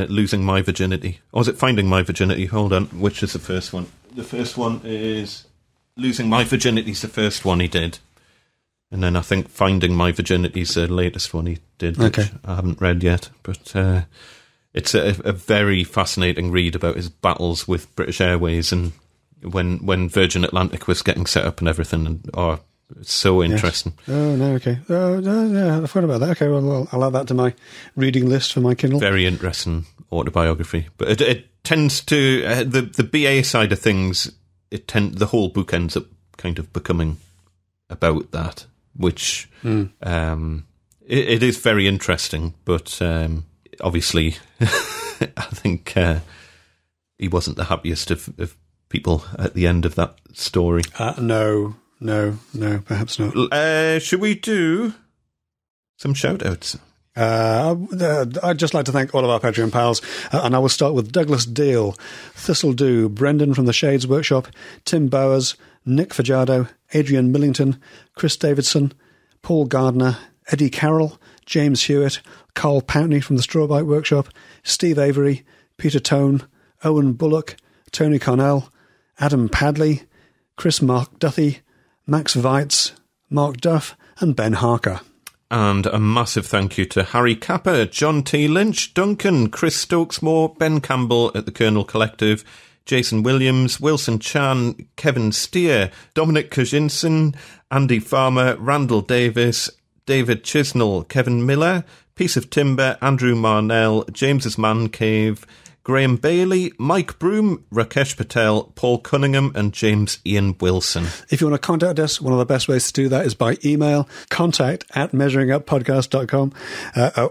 Losing My Virginity. Or is it Finding My Virginity? Hold on. Which is the first one? The first one is Losing My Virginity is the first one he did. And then I think Finding My Virginity is the latest one he did, which I haven't read yet. But it's a very fascinating read about his battles with British Airways and when Virgin Atlantic was getting set up and everything. And it's so interesting. Yes. Oh, no, okay. Yeah, I forgot about that. Okay, well, I'll add that to my reading list for my Kindle. Very interesting autobiography. But it tends to, the BA side of things, the whole book ends up kind of becoming about that, which it is very interesting, but obviously I think he wasn't the happiest of people at the end of that story. No, perhaps not. Should we do some shout-outs? I'd just like to thank all of our Patreon pals, and I will start with Douglas Deal, Thistledew, Brendan from the Shades Workshop, Tim Bowers, Nick Fajardo, Adrian Millington, Chris Davidson, Paul Gardner, Eddie Carroll, James Hewitt, Carl Pountney from the Strawbite Workshop, Steve Avery, Peter Tone, Owen Bullock, Tony Cornell, Adam Padley, Chris Mark Duthie, Max Weitz, Mark Duff, and Ben Harker. And a massive thank you to Harry Capper, John T. Lynch, Duncan, Chris Stokesmore, Ben Campbell at the Colonel Collective, Jason Williams, Wilson Chan, Kevin Steer, Dominic Kajinson, Andy Farmer, Randall Davis, David Chisnell, Kevin Miller, Piece of Timber, Andrew Marnell, James's Man Cave, Graham Bailey, Mike Broom, Rakesh Patel, Paul Cunningham, and James Ian Wilson. If you want to contact us, one of the best ways to do that is by email, contact@measuringuppodcast.com,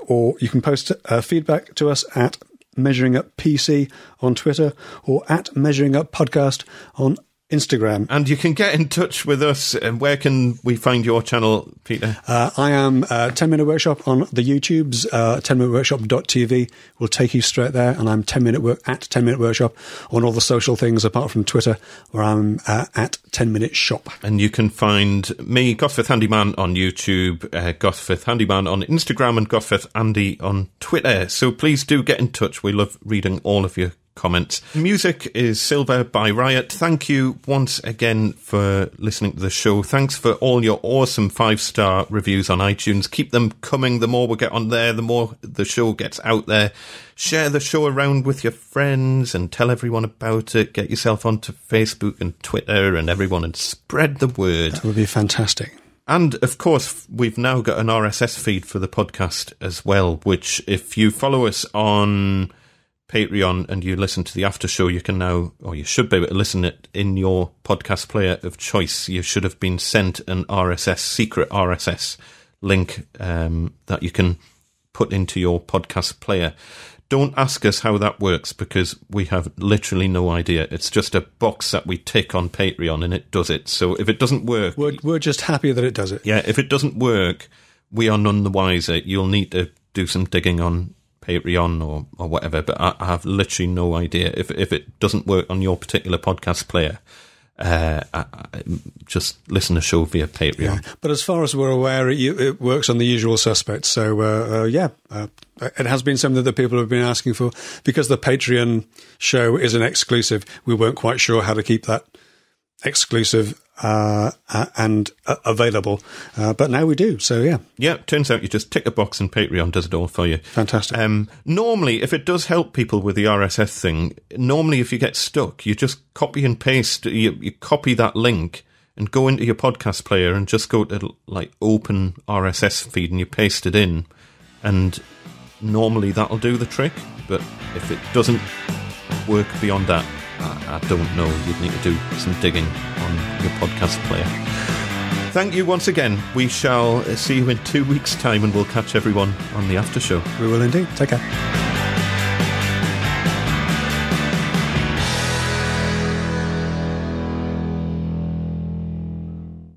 or you can post feedback to us at measuringuppc on Twitter or at measuringuppodcast on Instagram. And you can get in touch with us. And where can we find your channel, Peter? I am 10 Minute Workshop on the YouTubes. 10minuteworkshop.tv will take you straight there. And I'm 10 Minute Workshop on all the social things apart from Twitter, where I'm at 10 Minute Shop. And you can find me, Gosforth Handyman, on YouTube, Gosforth Handyman on Instagram, and Gosforth Andy on Twitter. So please do get in touch. We love reading all of your comments. Music is Silver by Riot. Thank you once again for listening to the show. Thanks for all your awesome 5-star reviews on iTunes. Keep them coming. The more we get on there, the more the show gets out there. Share the show around with your friends and tell everyone about it. Get yourself onto Facebook and Twitter and everyone, and spread the word. That would be fantastic. And, of course, we've now got an RSS feed for the podcast as well, which, if you follow us on Patreon and you listen to the after show, you can now, or you should be able to listen it in your podcast player of choice. You should have been sent an secret RSS link that you can put into your podcast player. Don't ask us how that works, because we have literally no idea. It's just a box that we tick on Patreon and it does it. So if it doesn't work, we're just happy that it does it. Yeah, if it doesn't work, we are none the wiser. You'll need to do some digging on Patreon or whatever, but I have literally no idea. If it doesn't work on your particular podcast player, just listen to the show via Patreon. Yeah, but as far as we're aware, it works on the usual suspects. So it has been something that people have been asking for. Because the Patreon show is an exclusive, we weren't quite sure how to keep that exclusive and available. But now we do, so yeah. Yeah, turns out you just tick a box and Patreon does it all for you. Fantastic. Normally, if it does help people with the RSS thing, normally if you get stuck, you just copy and paste, you copy that link and go into your podcast player and just go to like open RSS feed and you paste it in, and normally that'll do the trick. But if it doesn't work beyond that, I don't know. You'd need to do some digging on your podcast player. Thank you once again. We shall see you in 2 weeks' time, and we'll catch everyone on the after show. We will indeed. Take care.